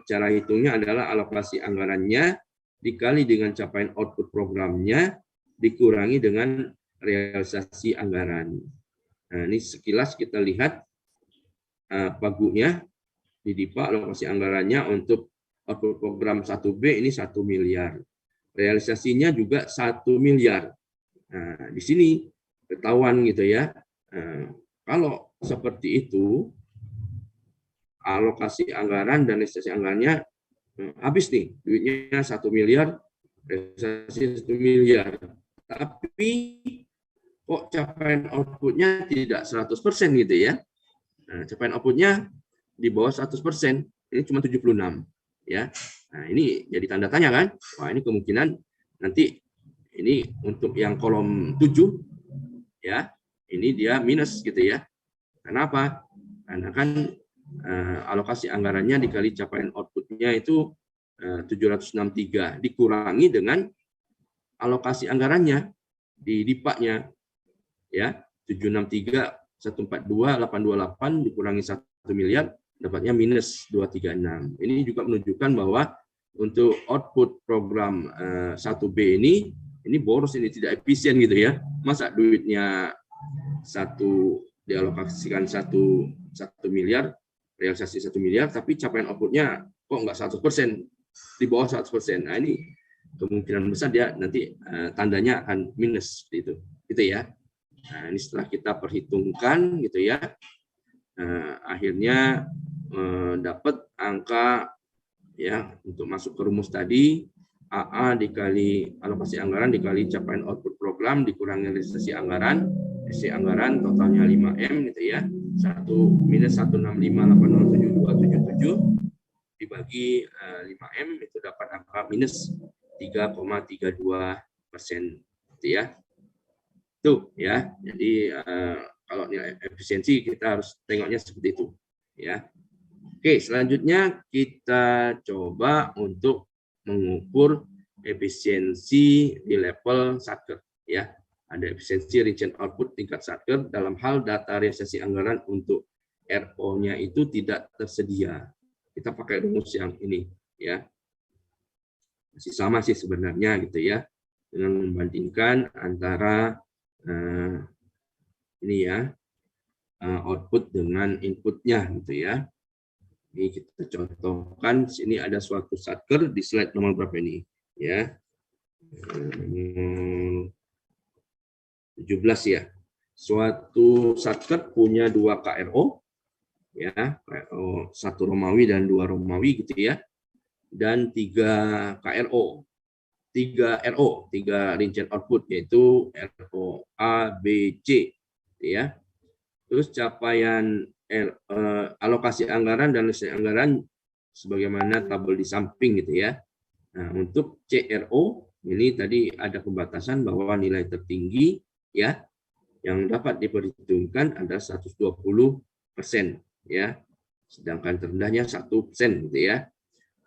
cara hitungnya adalah alokasi anggarannya dikali dengan capaian output programnya dikurangi dengan realisasi anggaran. Nah, ini sekilas kita lihat pagunya di DIPA alokasi anggarannya untuk output program 1B ini 1 miliar. Realisasinya juga 1 miliar. Nah, di sini ketahuan gitu ya. Kalau seperti itu, alokasi anggaran dan realisasi anggarannya habis nih, duitnya 1 miliar, realisasi 1 miliar. Tapi kok capaian outputnya tidak 100% gitu ya. Nah, capaian outputnya di bawah 100%, ini cuma 76 ya. Nah, ini jadi tanda tanya kan? Wah, ini kemungkinan nanti ini untuk yang kolom 7 ya, ini dia minus gitu ya. Kenapa? Karena kan alokasi anggarannya dikali capaian outputnya itu 763 dikurangi dengan alokasi anggarannya di DIPA-nya ya, 763 142 828 dikurangi 1 miliar dapatnya minus 236. Ini juga menunjukkan bahwa untuk output program 1B ini boros, ini tidak efisien gitu ya. Masa duitnya dialokasikan 1 miliar, realisasi 1 miliar, tapi capaian outputnya kok nggak 100%, di bawah 100%. Nah, ini kemungkinan besar dia nanti tandanya akan minus gitu ya. Nah, ini setelah kita perhitungkan gitu ya, akhirnya dapat angka ya untuk masuk ke rumus tadi, AA dikali alokasi anggaran dikali capaian output program dikurangi realisasi anggaran, realisasi anggaran totalnya 5M gitu ya, 1 minus 165807277 dibagi 5M itu dapat angka minus 3,32% gitu ya. Tuh ya, jadi kalau nilai efisiensi kita harus tengoknya seperti itu ya. Oke, selanjutnya kita coba untuk mengukur efisiensi di level satker ya. Ada efisiensi region output tingkat satker dalam hal data realisasi anggaran untuk RO-nya itu tidak tersedia. Kita pakai rumus yang ini ya. Masih sama sih sebenarnya gitu ya. Dengan membandingkan antara ini ya, output dengan inputnya gitu ya. Ini kita contohkan, sini ada suatu satker di slide nomor berapa ini ya, 17 ya. Suatu satker punya 2 KRO ya, KRO 1 Romawi dan 2 Romawi gitu ya, dan 3 KRO, 3 RO, 3 rincian output yaitu RO A, B, C ya. Terus capaian alokasi anggaran dan realisasi anggaran sebagaimana tabel di samping gitu ya. Nah, untuk CRO ini tadi ada pembatasan bahwa nilai tertinggi ya yang dapat diperhitungkan adalah 120% ya. Sedangkan terendahnya 1% gitu ya.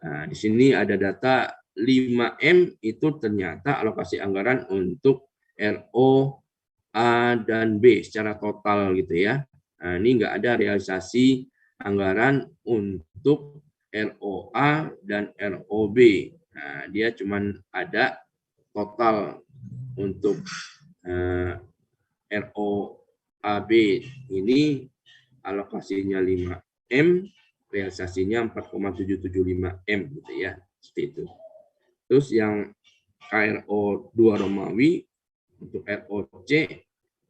Nah, di sini ada data 5M itu ternyata alokasi anggaran untuk RO A dan B secara total gitu ya. Nah, ini nggak ada realisasi anggaran untuk ROA dan ROB. Nah, dia cuma ada total untuk ROAB ini alokasinya 5M, realisasinya 4,775 M gitu ya, seperti itu. Terus yang KRO 2 Romawi untuk ROC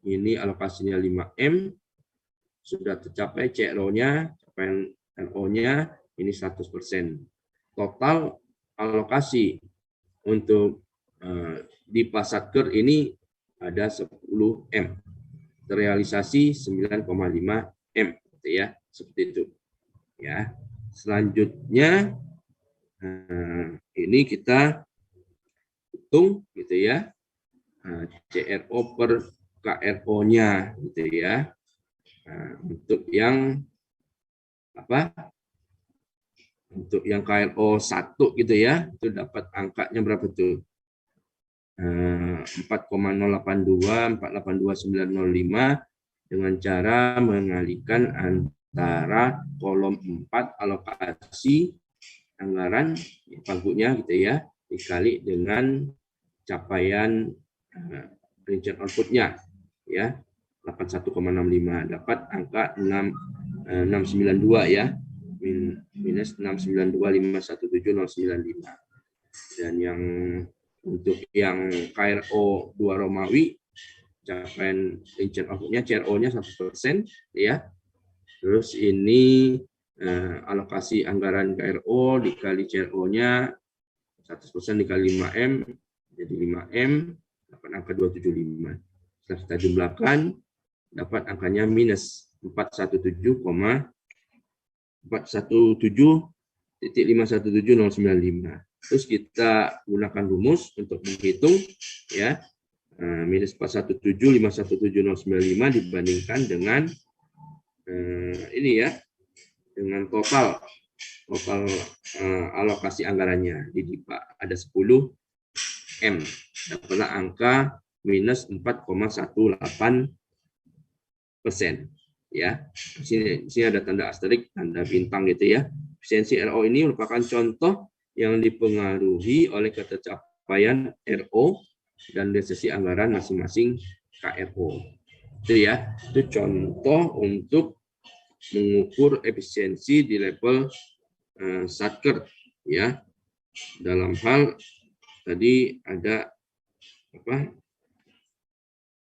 ini alokasinya 5M, sudah tercapai CRO-nya, capaian RO-nya ini 100%. Total alokasi untuk di Pasatker ini ada 10M, terrealisasi 9,5 M, gitu ya, seperti itu. Ya, selanjutnya ini kita hitung, gitu ya, CRO per KRO-nya, gitu ya. Untuk yang apa? Untuk yang KRO 1 gitu ya, itu dapat angkanya berapa tuh? 4,082, 482,905 dengan cara mengalihkan antara kolom 4 alokasi anggaran pangkunya gitu ya, dikali dengan capaian rincian outputnya ya, 81,65, dapat angka 692 ya, minus 692,517,095. Dan yang untuk yang KRO 2 Romawi, capaian rincian outputnya CRO-nya 100% ya. Terus ini alokasi anggaran KRO dikali CRO-nya 100% dikali 5M, jadi 5M, dapat angka 275. Setelah kita jumlahkan, dapat angkanya minus 417,517,095. Terus kita gunakan rumus untuk menghitung ya, minus 417,517,095 dibandingkan dengan ini ya, dengan total alokasi anggarannya di DIPA ada 10M, dapatlah angka minus 4,18%. Ya, di sini ada tanda asterik, tanda bintang gitu ya. Efisiensi RO ini merupakan contoh yang dipengaruhi oleh ketidakcapaian RO dan realisasi anggaran masing-masing KRO. Itu ya, itu contoh untuk mengukur efisiensi di level Satker ya. Dalam hal tadi ada apa?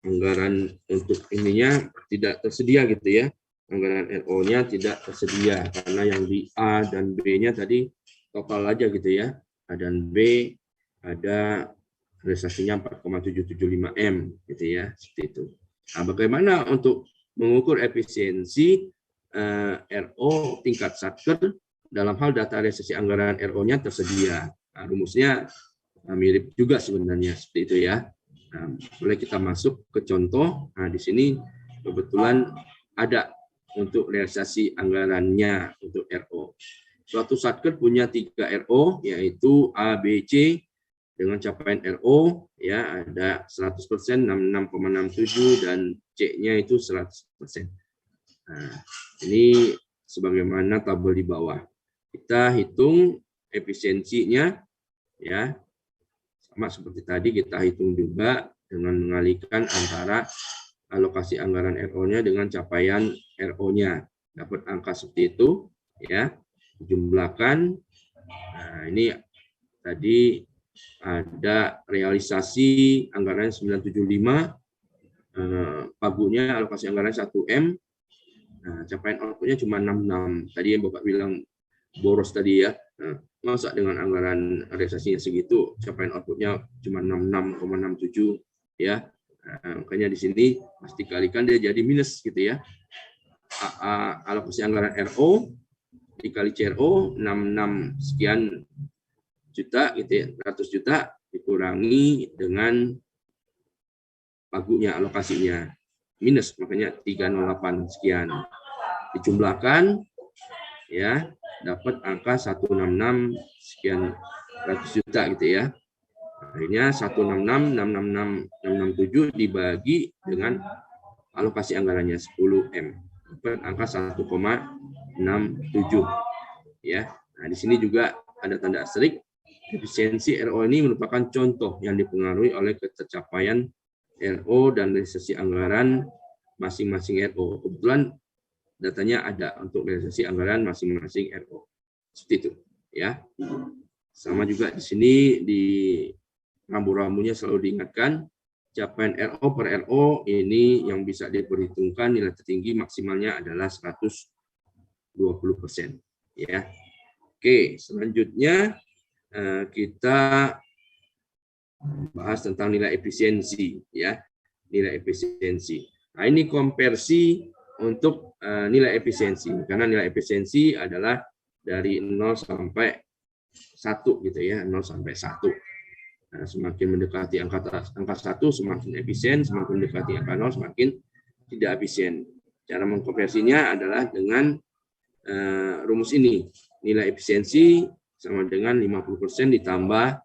Anggaran untuk ininya tidak tersedia gitu ya. Anggaran RO-nya tidak tersedia karena yang di A dan B-nya tadi total aja gitu ya. A dan B ada realisasinya 4,775 M gitu ya, seperti itu. Nah, bagaimana untuk mengukur efisiensi RO tingkat Satker dalam hal data realisasi anggaran RO-nya tersedia? Nah, rumusnya mirip juga sebenarnya, seperti itu ya. Nah, boleh kita masuk ke contoh. Nah, di sini kebetulan ada untuk realisasi anggarannya untuk RO. Suatu Satker punya 3 RO, yaitu A, B, C, dengan capaian RO ya ada 100%, 66,67, dan C-nya itu 100%. Nah, ini sebagaimana tabel di bawah. Kita hitung efisiensinya ya. Sama seperti tadi kita hitung juga dengan mengalihkan antara alokasi anggaran RO-nya dengan capaian RO-nya. Dapat angka seperti itu ya. Jumlahkan. Nah, ini tadi ada realisasi anggaran 975, pagunya alokasi anggaran 1M. Nah, capaian outputnya cuma 66. Tadi yang Bapak bilang boros tadi ya. Nah, masa dengan anggaran realisasinya segitu, capaian outputnya cuma 66,67 ya. Nah, makanya di sini pasti kalikan dia jadi minus gitu ya. Alokasi anggaran RO dikali CRO 66 sekian juta gitu ya, 100 juta dikurangi dengan pagunya alokasinya minus, makanya 308 sekian. Dijumlahkan ya, dapat angka 166 sekian ratus juta gitu ya. Akhirnya 166,667 dibagi dengan alokasi anggarannya 10M. Dapat angka 1,67 ya. Nah, di sini juga ada tanda asterik Efisiensi RO ini merupakan contoh yang dipengaruhi oleh ketercapaian RO dan realisasi anggaran masing-masing RO. Kebetulan datanya ada untuk realisasi anggaran masing-masing RO. Seperti itu, ya. Sama juga di sini di rambu-rambunya selalu diingatkan capaian RO per RO ini yang bisa diperhitungkan nilai tertinggi maksimalnya adalah 120%, ya. Oke, selanjutnya kita bahas tentang nilai efisiensi, ya, nilai efisiensi. Nah, ini konversi untuk nilai efisiensi, karena nilai efisiensi adalah dari 0 sampai 1 gitu ya, 0 sampai 1. Nah, semakin mendekati angka 1 semakin efisien, semakin mendekati angka 0 semakin tidak efisien. Cara mengkonversinya adalah dengan rumus ini. Nilai efisiensi sama dengan 50% ditambah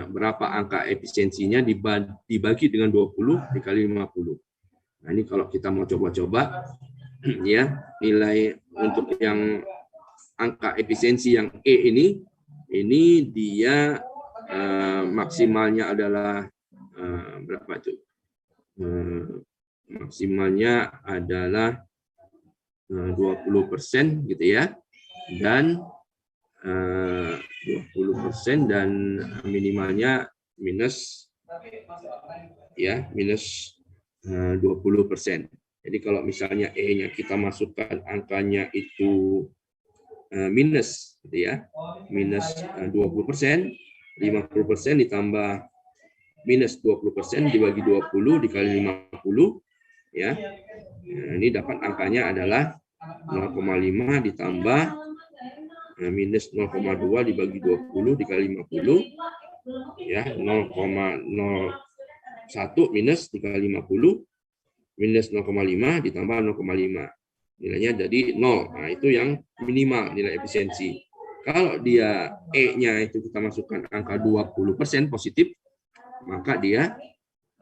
berapa angka efisiensinya dibagi dengan 20 dikali 50. Nah, ini kalau kita mau coba-coba ya, nilai untuk yang angka efisiensi yang E ini dia maksimalnya adalah berapa itu? Maksimalnya adalah 20% gitu ya. Dan 20% dan minimalnya minus 20%. Jadi kalau misalnya E-nya kita masukkan angkanya itu minus gitu ya, minus 20%, 50% ditambah minus 20% dibagi 20 dikali 50 ya. Nah, ini dapat angkanya adalah 0,5 ditambah minus 0,2 dibagi 20 dikali 50 ya, 0,01 minus dikali 50 minus 0,5 ditambah 0,5, nilainya jadi 0. Nah, itu yang minimal nilai efisiensi. Kalau dia E-nya itu kita masukkan angka 20% positif, maka dia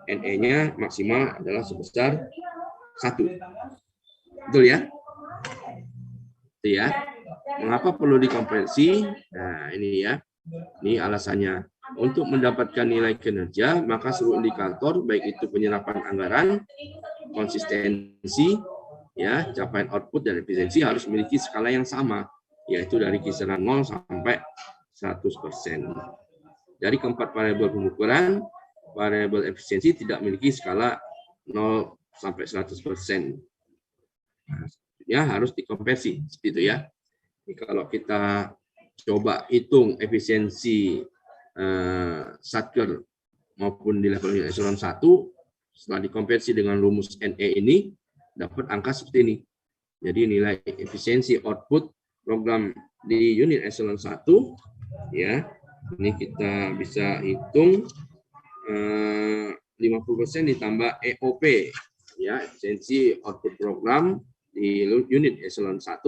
NE-nya maksimal adalah sebesar 1. Betul ya? Itu ya. Mengapa perlu dikonversi? Nah, ini ya. Ini alasannya. Untuk mendapatkan nilai kinerja, maka seluruh indikator, baik itu penyerapan anggaran, konsistensi, ya, capaian output dan efisiensi harus memiliki skala yang sama, yaitu dari kisaran 0 sampai 100%. Dari keempat variabel pengukuran, variabel efisiensi tidak memiliki skala 0 sampai 100%. Nah, ya harus dikonversi, seperti itu ya. Jadi kalau kita coba hitung efisiensi Satker maupun di level eselon 1, setelah dikonversi dengan rumus NE ini, dapat angka seperti ini. Jadi nilai efisiensi output program di unit eselon 1, ya, ini kita bisa hitung 50% ditambah EOP, ya, efisiensi output program di unit eselon 1,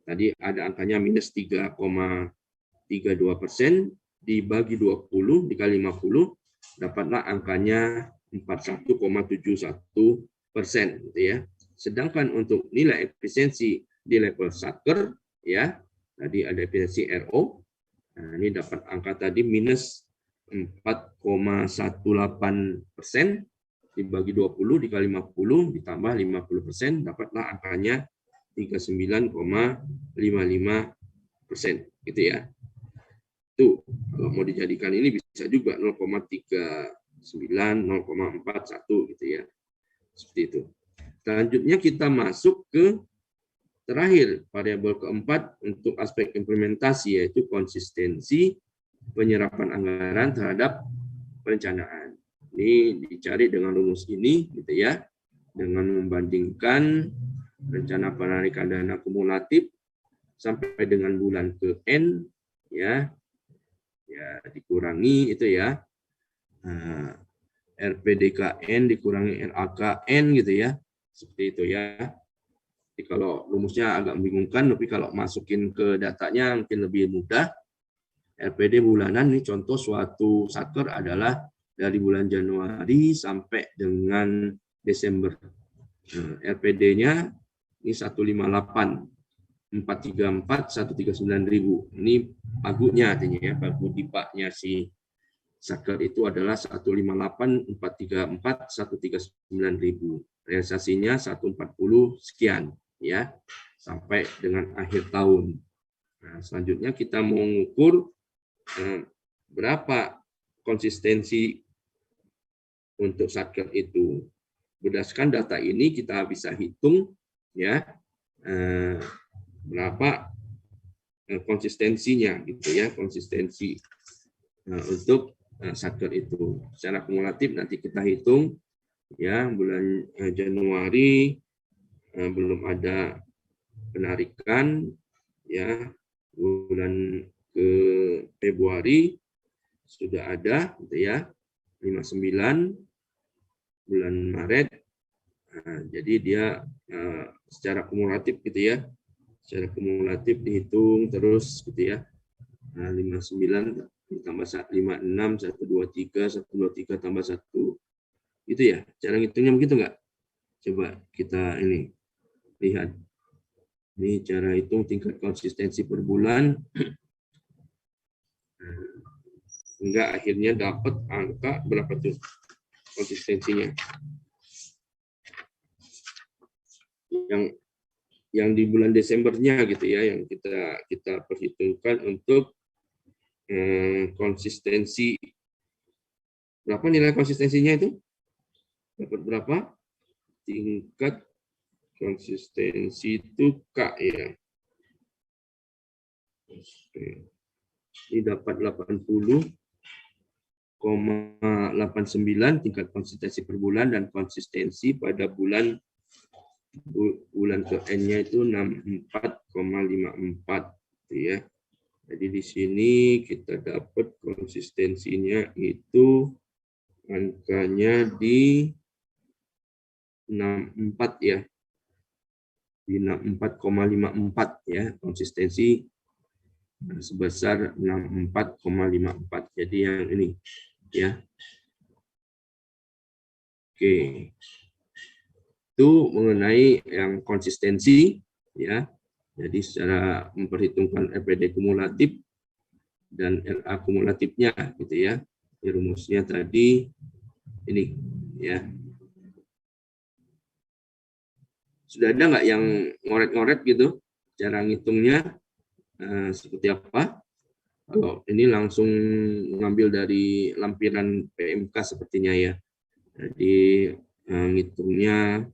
tadi ada angkanya minus 3,32%, dibagi 20 dikali 50, dapatlah angkanya 41,71%, gitu ya. Sedangkan untuk nilai efisiensi di level Satker, ya, tadi ada efisiensi RO, nah, ini dapat angka tadi minus 4,18%, dibagi 20 dikali 50 ditambah 50%, dapatlah angkanya 39,55%, gitu ya. Tuh, kalau mau dijadikan ini bisa juga 0,39, 0,41 gitu ya. Seperti itu. Selanjutnya kita masuk ke terakhir, variabel keempat untuk aspek implementasi, yaitu konsistensi penyerapan anggaran terhadap perencanaan. Ini dicari dengan rumus ini gitu ya, dengan membandingkan rencana penarikan dana kumulatif sampai dengan bulan ke N, ya, dikurangi itu ya, RPDKN dikurangi RAKN gitu ya, seperti itu ya. Jadi kalau rumusnya agak membingungkan, tapi kalau masukin ke datanya mungkin lebih mudah. RPD bulanan ini contoh suatu Satker adalah dari bulan Januari sampai dengan Desember. RPD-nya ini 158, 434, 139.000. Ini pagunya, artinya ya, pagu dipaknya si Satker itu adalah 158.434.139.000. Realisasinya 140 sekian ya sampai dengan akhir tahun. Nah, selanjutnya kita mau mengukur berapa konsistensi untuk Satker itu. Berdasarkan data ini kita bisa hitung ya berapa konsistensinya gitu ya, konsistensi untuk Satker itu. Secara kumulatif nanti kita hitung ya, bulan Januari belum ada penarikan ya, bulan ke Februari sudah ada gitu ya, 59, bulan Maret. Nah, jadi dia secara kumulatif gitu ya, secara kumulatif dihitung terus gitu ya. Nah, 59 ditambah 56, 123, 123 tambah 1. Itu ya, cara ngitungnya begitu nggak? Coba kita ini lihat. Ini cara hitung tingkat konsistensi per bulan. Hingga akhirnya dapat angka berapa tuh konsistensinya. Yang di bulan Desembernya gitu ya, yang kita perhitungkan untuk konsistensi. Berapa nilai konsistensinya itu? Dapat berapa? Tingkat konsistensi itu K ya. Ini dapat 80,89 tingkat konsistensi per bulan, dan konsistensi pada bulan ke N-nya itu 64,54 ya. Jadi di sini kita dapat konsistensinya itu angkanya di 64 ya. Di 64,54 ya, konsistensi sebesar 64,54. Jadi yang ini ya. Oke. Itu mengenai yang konsistensi ya. Jadi secara memperhitungkan RPD kumulatif dan RA kumulatifnya gitu ya. Rumusnya tadi ini ya. Sudah ada nggak yang ngoret-ngoret gitu cara ngitungnya seperti apa? Kalau ini langsung mengambil dari lampiran PMK sepertinya ya. Jadi ngitungnya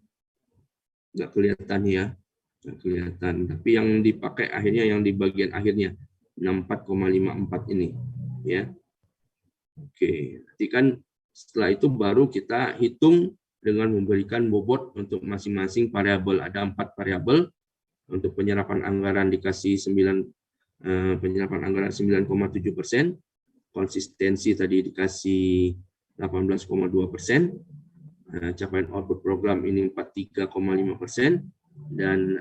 nggak kelihatan ya. Kelihatan, tapi yang dipakai akhirnya yang di bagian akhirnya 64,54 ini ya. Oke, nanti kan setelah itu baru kita hitung dengan memberikan bobot untuk masing-masing variabel. Ada 4 variabel. Untuk penyerapan anggaran dikasih 9, penyerapan anggaran 9,7%, konsistensi tadi dikasih 18,2%, capaian output program ini 43,5%, dan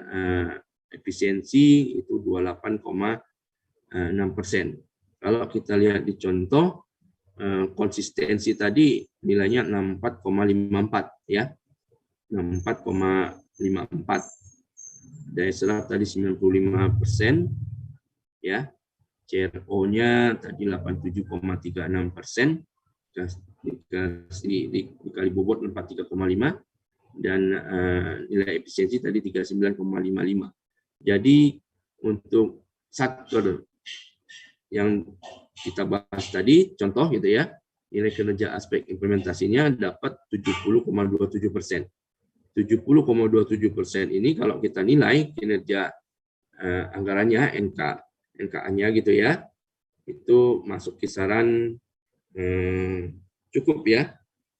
efisiensi itu 28,6%. Kalau kita lihat di contoh, konsistensi tadi nilainya 64,54 ya. 64,54. Daya serap tadi 95% ya. CRO-nya tadi 87,36%. Dikali bobot 43,5, dan nilai efisiensi tadi 39,55. Jadi untuk Satker yang kita bahas tadi, contoh gitu ya, nilai kinerja aspek implementasinya dapat 70,27%. 70,27% ini kalau kita nilai kinerja anggarannya, NKA-nya gitu ya, itu masuk kisaran cukup ya,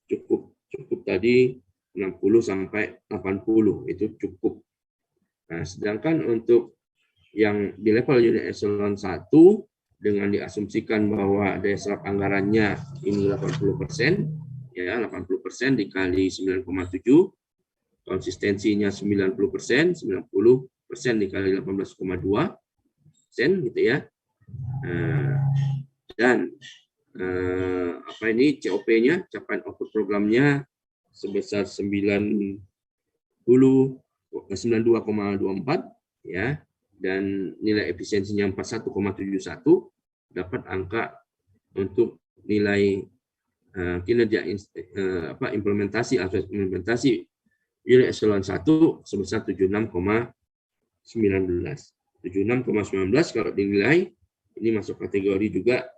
cukup tadi 60 sampai 80 itu cukup. Nah, sedangkan untuk yang di level unit eselon 1 dengan diasumsikan bahwa daya serap anggarannya ini 80%, ya 80% dikali 9,7, konsistensinya 90%, 90% dikali 18,2% gitu ya. Dan apa ini COP-nya, capaian output programnya sebesar 92,24 ya, dan nilai efisiensinya 41,71, dapat angka untuk nilai kinerja implementasi atau implementasi unit eselon 1 sebesar 76,19. 76,19 kalau dinilai ini masuk kategori juga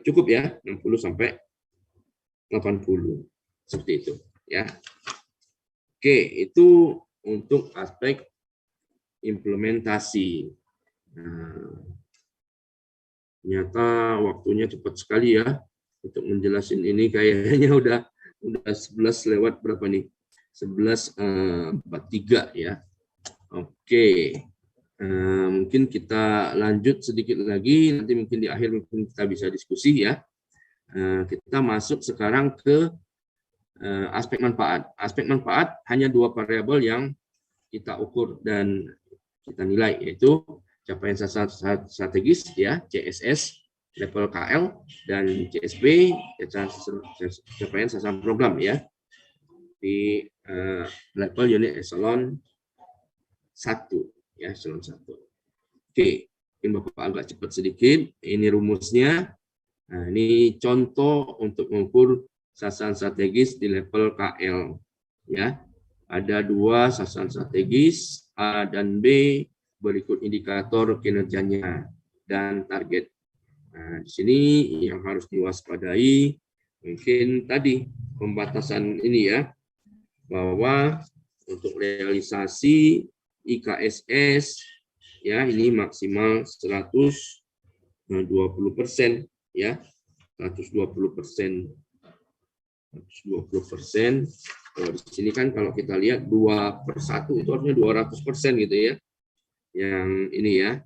cukup ya, 60 sampai 80 seperti itu ya. Oke, itu untuk aspek implementasi. Nah, ternyata waktunya cepat sekali ya untuk menjelasin ini, kayaknya udah 11 lewat berapa nih? 11.43 ya. Oke. Mungkin kita lanjut sedikit lagi, nanti mungkin di akhir mungkin kita bisa diskusi ya. Kita masuk sekarang ke aspek manfaat. Aspek manfaat hanya dua variabel yang kita ukur dan kita nilai, yaitu capaian sasaran strategis ya, CSS level KL, dan CSP capaian sasaran program ya di level unit eselon 1 ya, eselon 1. Oke, mungkin Bapak agak cepat sedikit. Ini rumusnya. Nah, ini contoh untuk mengukur sasaran strategis di level KL ya. Ada dua sasaran strategis A dan B, berikut indikator kinerjanya dan target. Nah, di sini yang harus diwaspadai mungkin tadi pembatasan ini ya, bahwa untuk realisasi IKSS ya ini maksimal 120% ya, 120%. 120%. Kalau di sini kan kalau kita lihat 2/1 itu artinya 200% gitu ya. Yang ini ya.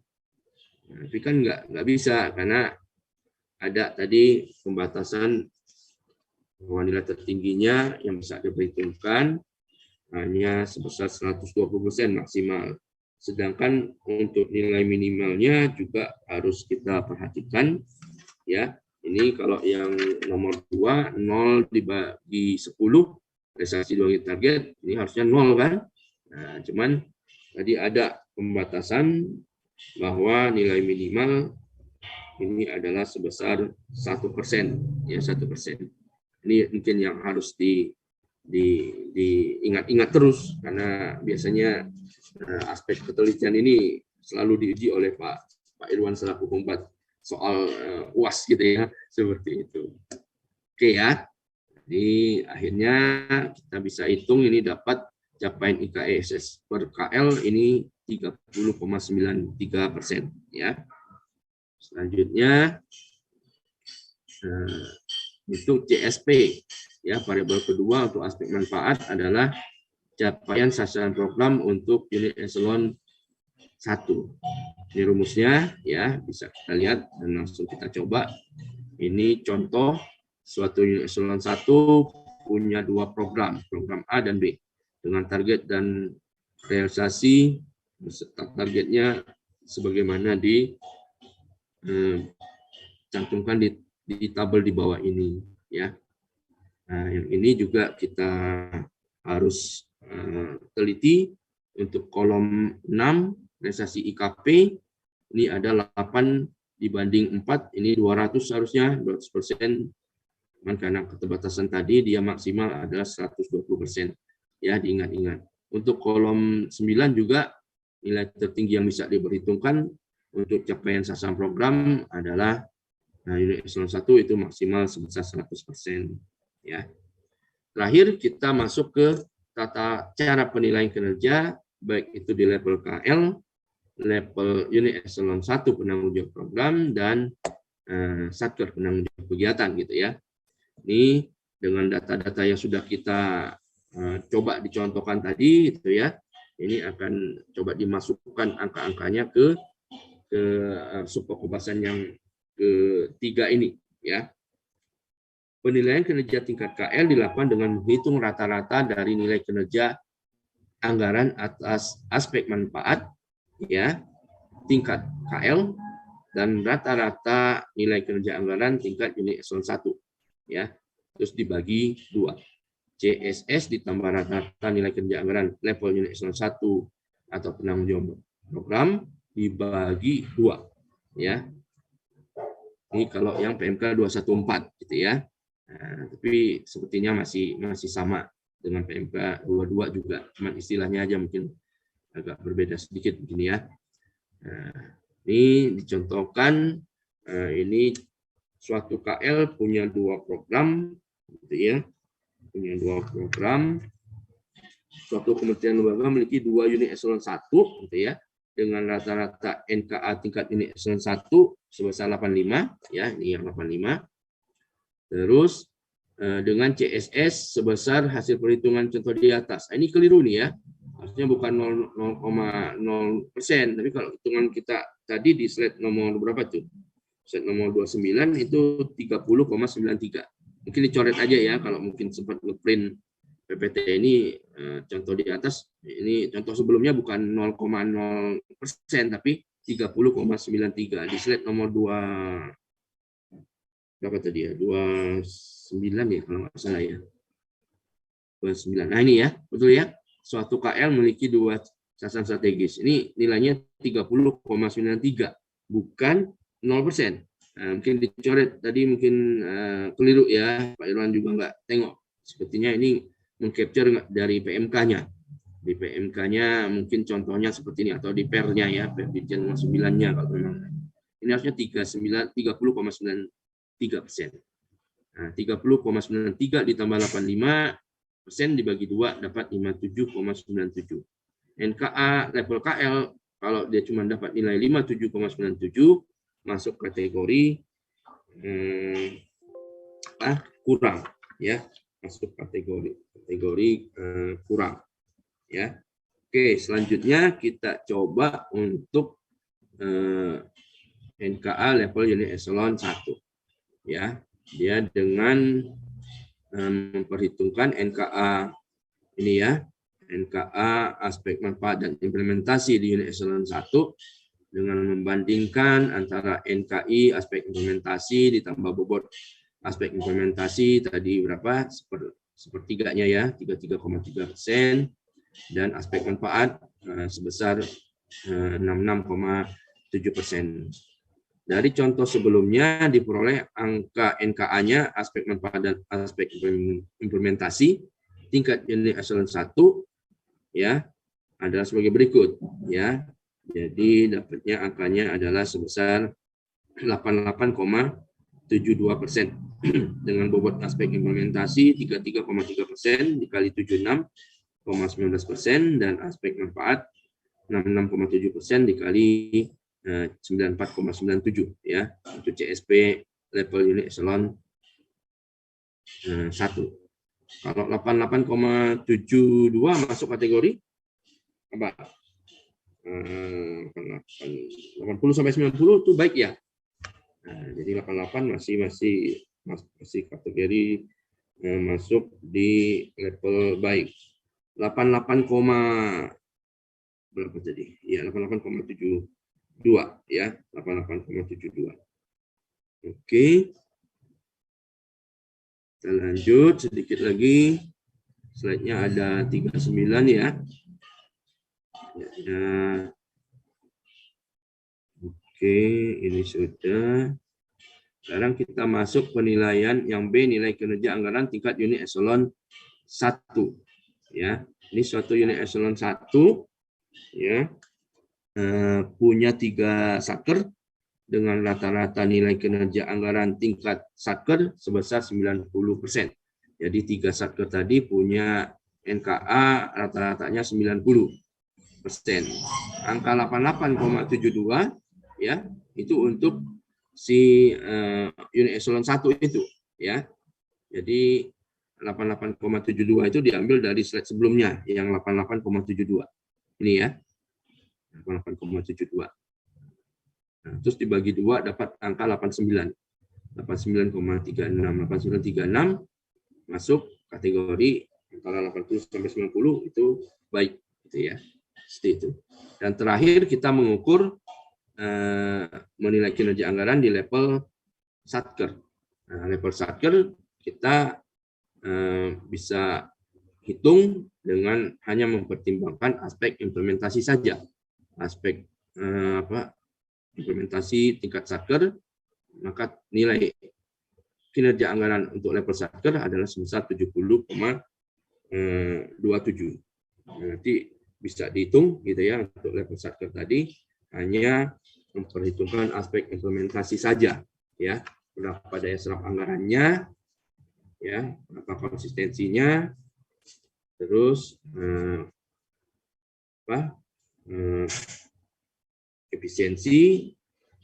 Nah, tapi kan nggak bisa karena ada tadi pembatasan bahwa nilai tertingginya yang bisa diperhitungkan hanya sebesar 120% maksimal. Sedangkan untuk nilai minimalnya juga harus kita perhatikan ya. Ini kalau yang nomor 2, 0 dibagi 10, realisasi 2 target, ini harusnya 0 kan? Nah, cuman tadi ada pembatasan bahwa nilai minimal ini adalah sebesar 1%, ya 1%. Ini mungkin yang harus diingat-ingat terus, karena biasanya aspek ketelitian ini selalu diuji oleh Pak Irwan selaku pembuat soal UAS gitu ya, seperti itu. Oke ya, jadi akhirnya kita bisa hitung ini dapat capaian IKSS per KL ini 30,93% ya. Selanjutnya itu CSP ya, variabel kedua untuk aspek manfaat adalah capaian sasaran program untuk unit eselon 1. Ini rumusnya ya, bisa kita lihat dan langsung kita coba. Ini contoh suatu unit eselon 1 punya dua program A dan B dengan target dan realisasi beserta targetnya sebagaimana dicantumkan di tabel di bawah ini ya. Nah, yang ini juga kita harus teliti untuk kolom 6 realisasi IKP ini ada 8 dibanding 4, ini 200 seharusnya 200%. Karena keterbatasan tadi dia maksimal adalah 120%. Ya, diingat-ingat. Untuk kolom 9 juga nilai tertinggi yang bisa diperhitungkan untuk capaian sasaran program adalah unit eselon 1 itu maksimal sebesar 100%. Ya. Terakhir kita masuk ke tata cara penilaian kinerja baik itu di level KL, level unit eselon 1 penanggung jawab program, dan satker penanggung jawab kegiatan gitu ya. Ini dengan data-data yang sudah kita coba dicontohkan tadi itu ya, ini akan coba dimasukkan angka-angkanya ke subpokbasan yang ketiga ini ya. Penilaian kinerja tingkat KL dilakukan dengan menghitung rata-rata dari nilai kinerja anggaran atas aspek manfaat ya, tingkat KL, dan rata-rata nilai kinerja anggaran tingkat unit eselon 1 ya, terus dibagi 2. CSS ditambah rata-rata nilai kinerja anggaran level unit eselon 1 atau penanggung jawab program dibagi 2 ya. Ini kalau yang PMK 214 gitu ya. Nah, tapi sepertinya masih sama dengan PMK 22 juga, cuma istilahnya aja mungkin agak berbeda sedikit begini ya. Nah, ini dicontohkan, ini suatu KL punya 2 program, gitu ya, punya 2 program. Suatu kementerian lembaga memiliki 2 unit eselon 1, gitu ya, dengan rata-rata NKA tingkat unit eselon 1 sebesar 85, ya, ini yang 85. Terus dengan CSS sebesar hasil perhitungan contoh di atas. Ini keliru nih ya. Harusnya bukan 0,0%, tapi kalau hitungan kita tadi di slide nomor berapa tuh? Slide nomor 29 itu 30,93. Mungkin dicoret aja ya kalau mungkin sempat ngeprint PPT ini contoh di atas. Ini contoh sebelumnya bukan 0,0%, tapi 30,93. Di slide nomor 2 berapa tadi ya? 29 ya kalau nggak salah ya. 29. Nah ini ya, betul ya. Suatu KL memiliki 2 sasaran strategis. Ini nilainya 30,93, bukan 0%. Nah, mungkin dicoret tadi, mungkin keliru ya. Pak Irwan juga nggak tengok. Sepertinya ini mengcapture dari PMK-nya. Di PMK-nya mungkin contohnya seperti ini, atau di PER-nya ya, Dirjen 9-nya kalau memang. Ini harusnya 30,93%. Nah, 30,93 ditambah 85% dibagi 2 dapat 57,97. NKA level KL kalau dia cuma dapat nilai 57,97 masuk kategori kurang ya, masuk kategori kurang ya. Oke, selanjutnya kita coba untuk NKA level unit eselon 1 ya. Dia dengan memperhitungkan NKA ini ya, NKA aspek manfaat dan implementasi di unit eselon 1 dengan membandingkan antara NKI aspek implementasi ditambah bobot aspek implementasi tadi berapa, sepertiganya ya, 33,3%, dan aspek manfaat sebesar 66,7%. Dari contoh sebelumnya diperoleh angka NKA-nya aspek manfaat dan aspek implementasi tingkat unit eselon 1 ya adalah sebagai berikut ya. Jadi dapatnya angkanya adalah sebesar 88,72% dengan bobot aspek implementasi 33,3% dikali 76,19% dan aspek manfaat 66,7% dikali 94,97 ya untuk CSP level unit eselon 1. Kalau 88,72 masuk kategori apa? 80 sampai 90 itu baik ya. Nah, jadi 88 masih kategori masuk di level baik. 88, berapa tadi? Ya, 88,72 ya, 88,72. Oke. Kita lanjut sedikit lagi. Slide-nya ada 39 ya. Oke, ini sudah. Sekarang kita masuk penilaian yang B, nilai kinerja anggaran tingkat unit eselon 1. Ya, ini suatu unit eselon 1 ya. Punya 3 satker dengan rata-rata nilai kinerja anggaran tingkat satker sebesar 90%. Jadi 3 satker tadi punya NKA rata-ratanya 90%. Angka 88,72 ya, itu untuk si unit eselon 1 itu ya. Jadi 88,72 itu diambil dari slide sebelumnya yang 88,72. Ini ya. 88,72. Nah, terus dibagi 2 dapat angka 89. 89,36. 89,36 masuk kategori antara 80 sampai 90 itu baik gitu ya. Seperti itu. Dan terakhir kita mengukur menilai kinerja anggaran di level satker. Nah, level satker kita bisa hitung dengan hanya mempertimbangkan aspek implementasi saja. Aspek implementasi tingkat satker maka nilai kinerja anggaran untuk level satker adalah sebesar 70,27. Nanti bisa dihitung gitu ya, untuk level satker tadi hanya memperhitungkan aspek implementasi saja ya, berapa daya serap anggarannya ya, berapa konsistensinya, terus efisiensi,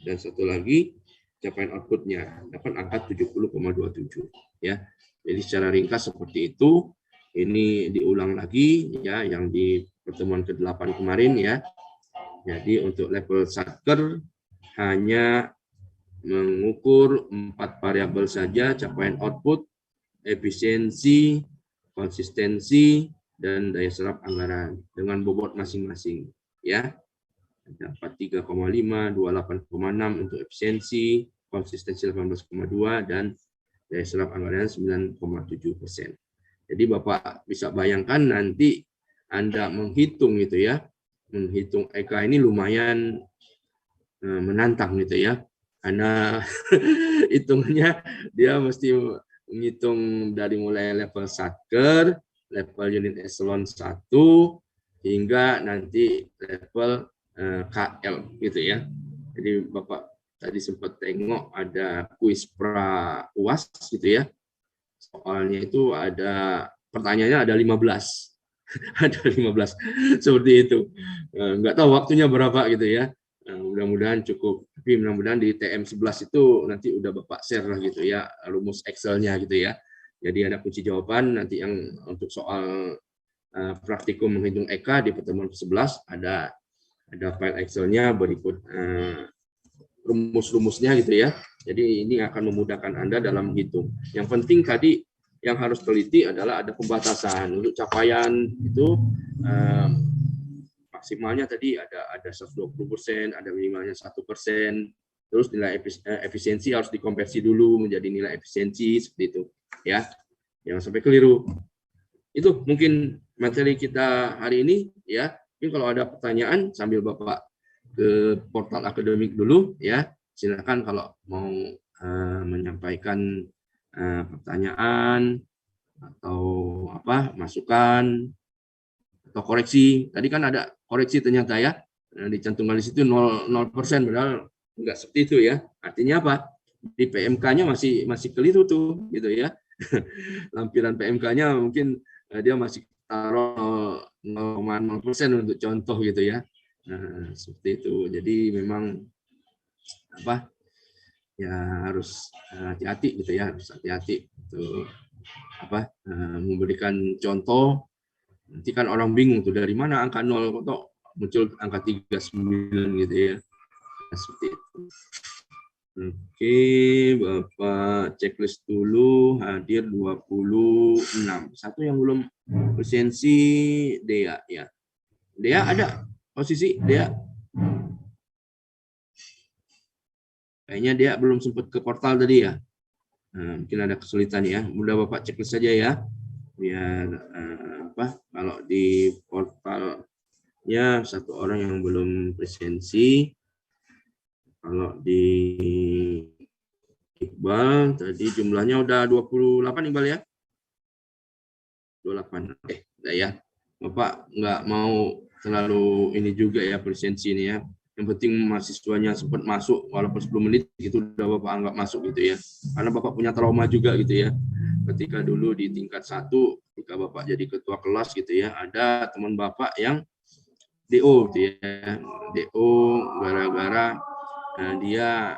dan satu lagi capaian outputnya dapat angka 70,27 ya. Jadi secara ringkas seperti itu. Ini diulang lagi ya, yang di pertemuan ke-8 kemarin ya. Jadi untuk level satker hanya mengukur 4 variabel saja, capaian output, efisiensi, konsistensi, dan daya serap anggaran dengan bobot masing-masing ya. Dapat 3,5, 28,6 untuk efisiensi, konsistensi 18,2, dan daya serap anggaran 9,7%. Jadi Bapak bisa bayangkan nanti Anda menghitung gitu ya, menghitung EK ini lumayan menantang gitu ya, karena hitungannya dia mesti menghitung dari mulai level satker, level unit eselon 1, hingga nanti level KL gitu ya. Jadi Bapak tadi sempat tengok ada kuis pra UAS gitu ya. Soalnya itu ada pertanyaannya ada 15. Ada 15 seperti itu. Nggak tahu waktunya berapa gitu ya. Mudah-mudahan cukup. Tapi mudah-mudahan di TM 11 itu nanti udah Bapak share lah gitu ya, rumus Excel-nya gitu ya. Jadi ada kunci jawaban nanti yang untuk soal praktikum menghitung EK di pertemuan ke-11 ada file Excel-nya berikut rumus-rumusnya gitu ya. Jadi ini akan memudahkan Anda dalam menghitung. Yang penting tadi yang harus teliti adalah ada pembatasan untuk capaian itu maksimalnya tadi ada 120%, ada minimalnya 1%. Terus nilai efisiensi harus dikonversi dulu menjadi nilai efisiensi seperti itu ya. Jangan sampai keliru. Itu mungkin materi kita hari ini ya. Mungkin kalau ada pertanyaan sambil Bapak ke portal akademik dulu ya, silakan kalau mau menyampaikan pertanyaan atau masukan atau koreksi. Tadi kan ada koreksi ternyata ya, dicantumkan di situ 0%, padahal enggak seperti itu ya. Artinya apa? Di PMK-nya masih keliru tuh gitu ya. Lampiran PMK-nya mungkin dia masih taruh 0,0% untuk contoh gitu ya. Nah, seperti itu. Jadi memang ya harus hati-hati gitu ya, harus hati-hati untuk memberikan contoh. Nanti kan orang bingung tuh dari mana angka 0 kok muncul angka 39 gitu ya. Nah, seperti itu. Oke, Bapak checklist dulu, hadir 26. Satu yang belum presensi Dea ya. Dea ada posisi Dea. Kayaknya dia belum sempat ke portal tadi ya. Nah, mungkin ada kesulitan ya. Mudah Bapak checklist saja ya. Biar kalau di portalnya satu orang yang belum presensi. Kalau di Iqbal tadi jumlahnya udah 28 Iqbal ya. 28. Udah ya. Bapak nggak mau terlalu ini juga ya presensi ini ya. Yang penting mahasiswanya sempat masuk walaupun 10 menit itu udah Bapak anggap masuk gitu ya. Karena Bapak punya trauma juga gitu ya. Ketika dulu di tingkat 1, ketika Bapak jadi ketua kelas gitu ya, ada teman Bapak yang DO gitu ya. DO gara-gara dia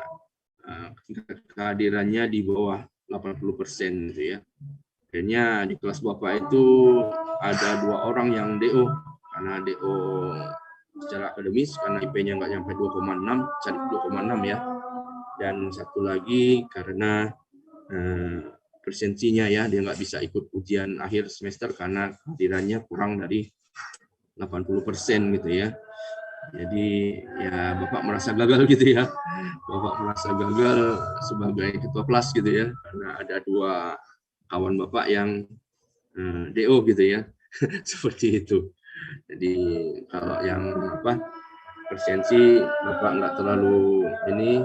kehadirannya di bawah 80% gitu ya. Akhirnya di kelas Bapak itu ada 2 orang yang DO karena DO secara akademis karena IP-nya nggak sampai 2,6, cari 2,6 ya. Dan satu lagi karena presensinya ya, dia nggak bisa ikut ujian akhir semester karena kehadirannya kurang dari 80% gitu ya. Jadi ya Bapak merasa gagal gitu ya. Bapak merasa gagal sebagai ketua kelas gitu ya, karena ada 2 kawan Bapak yang DO gitu ya. Seperti itu. Jadi kalau yang presensi Bapak nggak terlalu ini,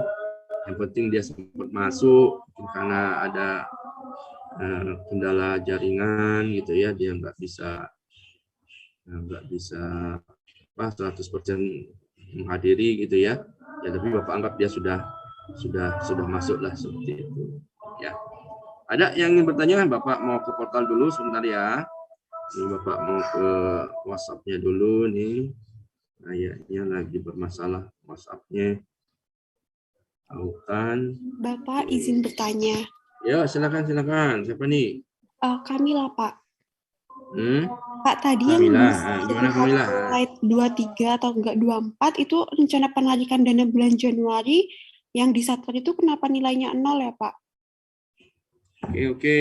Yang penting dia sempat masuk, karena ada kendala jaringan gitu ya, dia nggak bisa 100% menghadiri gitu ya. Ya tapi Bapak anggap dia sudah masuk lah seperti itu. Ya. Ada yang ingin bertanya? Bapak mau ke portal dulu sebentar ya. Ini Bapak mau ke WhatsApp-nya dulu nih. Kayaknya lagi bermasalah WhatsApp-nya. Autan. Bapak izin bertanya. Ya, silakan. Siapa nih? Kamila, Pak. Pak, tadi Kamila. yang Gimana Kamila? slide 23 atau enggak 24 itu rencana penarikan dana bulan Januari yang di Satker itu kenapa nilainya 0 ya, Pak? Oke.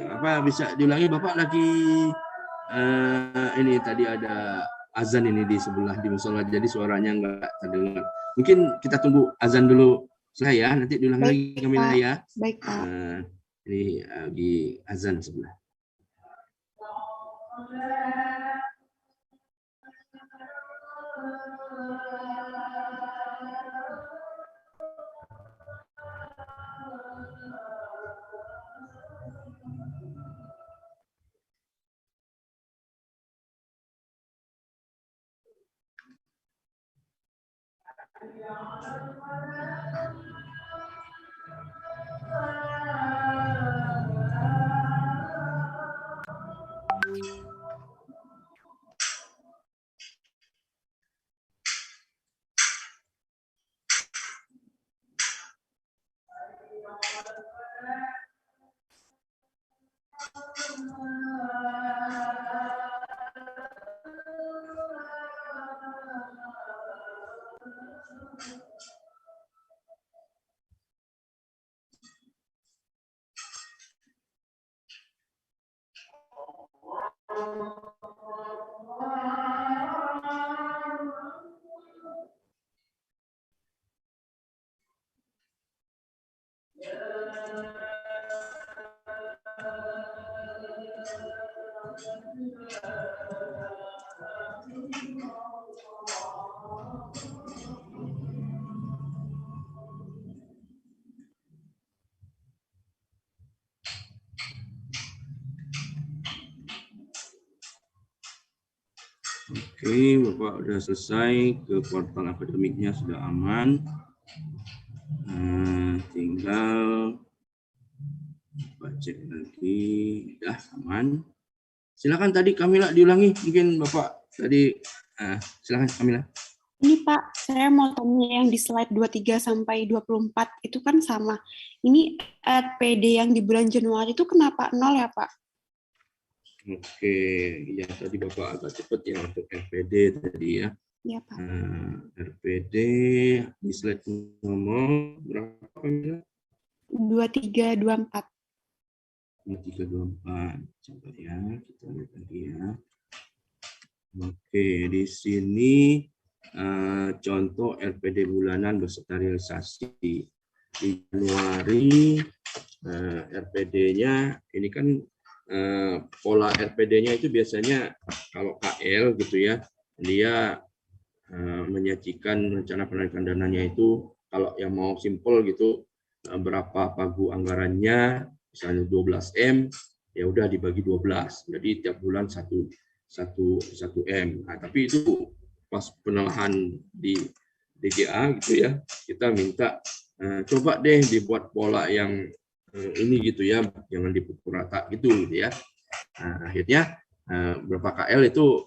Apa bisa diulangi? Bapak lagi ini tadi ada azan ini di sebelah di musola, jadi suaranya enggak terdengar. Mungkin kita tunggu azan dulu saya, nanti diulang lagi Kamila ya. Baik, Pak. Ini lagi azan sebelah. Oke, Bapak sudah selesai, ke portal akademiknya sudah aman. Tinggal Bapak cek lagi, sudah aman. Silakan tadi Kamila diulangi, mungkin Bapak tadi, silakan Kamila. Ini Pak, saya mau tanya yang di slide 23 sampai 24 itu kan sama. Ini RPD yang di bulan Januari itu kenapa 0 ya Pak? Oke, ya tadi Bapak agak cepat ya untuk RPD tadi ya. Iya Pak. RPD di slide nomor berapa Kamila? 23, 24. 23, 24. Coba ya, kita lihat lagi ya. Oke, di sini contoh RPD bulanan beserta realisasi. Di Januari RPD-nya ini kan pola RPD-nya itu biasanya kalau KL gitu ya, dia menyajikan rencana penarikan dananya itu kalau yang mau simpel gitu berapa pagu anggarannya, misalnya 12M, ya udah dibagi 12. Jadi tiap bulan 1 M. Nah, tapi itu pas penelahan di DGA gitu ya, kita minta coba deh dibuat pola yang ini gitu ya, jangan dipukul rata gitu ya. Nah, akhirnya beberapa KL itu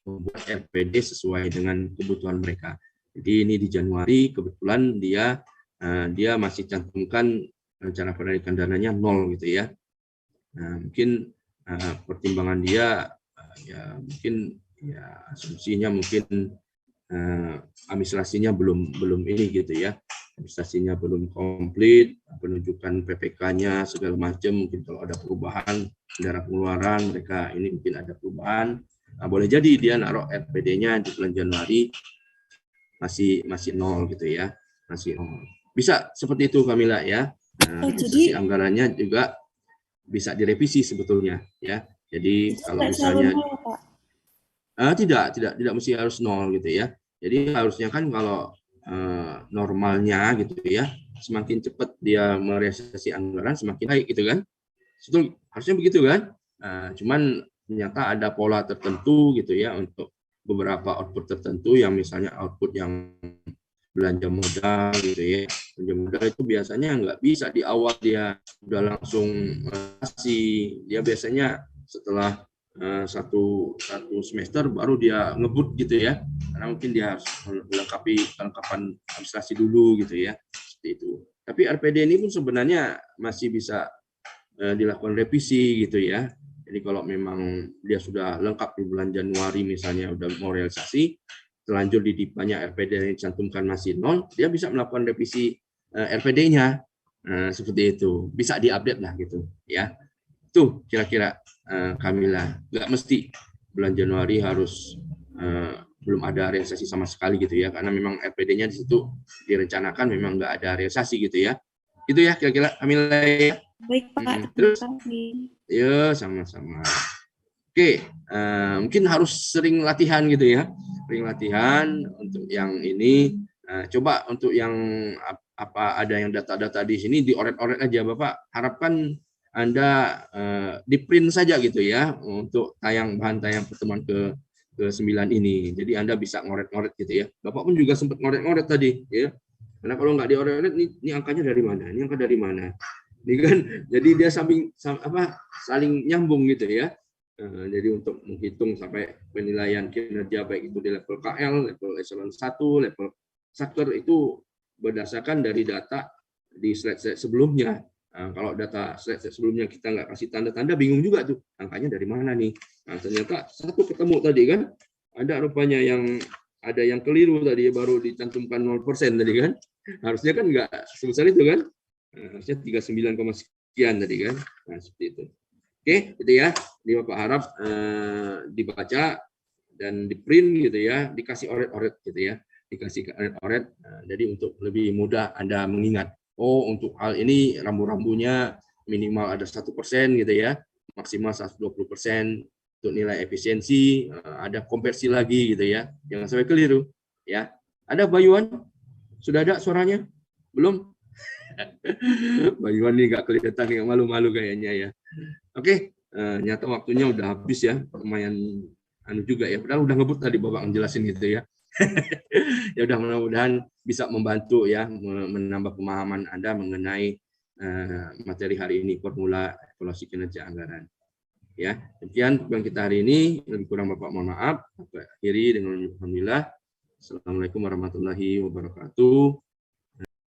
membuat RPD sesuai dengan kebutuhan mereka. Jadi ini di Januari kebetulan dia masih cantumkan rencana penarikan dananya 0 gitu ya. Nah, mungkin pertimbangan dia ya mungkin ya asumsinya mungkin administrasinya belum ini gitu ya, administrasinya belum komplit, penunjukan PPK-nya segala macam, mungkin kalau ada perubahan darah pengeluaran mereka ini mungkin ada perubahan. Nah, boleh jadi dia naruh RPD-nya di bulan Januari masih 0 gitu ya, masih 0. Bisa seperti itu Kamila ya. Jadi anggarannya juga bisa direvisi sebetulnya ya. Jadi kalau misalnya tidak mesti harus 0 gitu ya. Jadi harusnya kan kalau normalnya gitu ya, semakin cepat dia merealisasi anggaran semakin baik gitu kan. Itu harusnya begitu kan. Cuman ternyata ada pola tertentu gitu ya untuk beberapa output tertentu yang misalnya output yang belanja modal gitu ya. Belanja modal itu biasanya nggak bisa di awal dia udah langsung kasih. Dia biasanya setelah satu semester baru dia ngebut gitu ya. Karena mungkin dia harus melengkapi kelengkapan administrasi dulu gitu ya. Seperti itu. Tapi RPD ini pun sebenarnya masih bisa dilakukan revisi gitu ya. Jadi kalau memang dia sudah lengkap di bulan Januari misalnya udah mau realisasi, terlanjur di DIPA-nya RPD yang dicantumkan masih nol, dia bisa melakukan revisi RPD-nya. Seperti itu. Bisa diupdate lah gitu ya. Itu kira-kira Kamila. Nggak mesti bulan Januari harus belum ada realisasi sama sekali gitu ya, karena memang RPD-nya di situ direncanakan memang nggak ada realisasi gitu ya. Itu ya kira-kira Kamila ya. Baik Pak, Terus, terima kasih. ya sama-sama. Oke, mungkin harus sering latihan gitu ya, sering latihan untuk yang ini. Coba untuk yang apa ada yang data-data di sini dioret-oret aja, Bapak. Harapkan Anda di print saja gitu ya untuk bahan tayang pertemuan ke-9 ini. Jadi Anda bisa ngoret-ngoret gitu ya. Bapak pun juga sempat ngoret-ngoret tadi ya. Karena kalau nggak dioret-oret, ini angkanya dari mana? Ini angka dari mana? Ini kan, jadi dia saling nyambung gitu ya. Jadi untuk menghitung sampai penilaian kinerja baik itu di level KL, level eselon 1, level satker itu berdasarkan dari data di slide sebelumnya. Kalau data slide sebelumnya kita nggak kasih tanda-tanda, bingung juga tuh angkanya dari mana nih. Ternyata satu ketemu tadi kan, ada rupanya ada yang keliru tadi baru dicantumkan 0% tadi kan. Harusnya kan nggak sebesar itu kan. Harusnya 39, sekian tadi kan. Seperti itu. Oke, gitu ya. Jadi Bapak harap dibaca dan di print gitu ya, dikasih oret-oret gitu ya. Dikasih oret-oret. Jadi untuk lebih mudah Anda mengingat. Oh, untuk hal ini rambu-rambunya minimal ada 1% gitu ya. Maksimal 120%. Untuk nilai efisiensi ada konversi lagi gitu ya. Jangan sampai keliru ya. Ada Bayuan? Sudah ada suaranya? Belum? Bayuan nih nggak kelihatan, nggak malu-malu kayaknya ya. Oke, nyata waktunya udah habis ya, lumayan juga ya. Padahal udah ngebut tadi Bapak ngejelasin gitu ya. Ya udah mudah-mudahan bisa membantu ya menambah pemahaman Anda mengenai materi hari ini, formula evaluasi kinerja anggaran. Ya, demikian yang kita hari ini. Lebih kurang Bapak mohon maaf. Sampai akhiri dengan alhamdulillah. Assalamualaikum warahmatullahi wabarakatuh.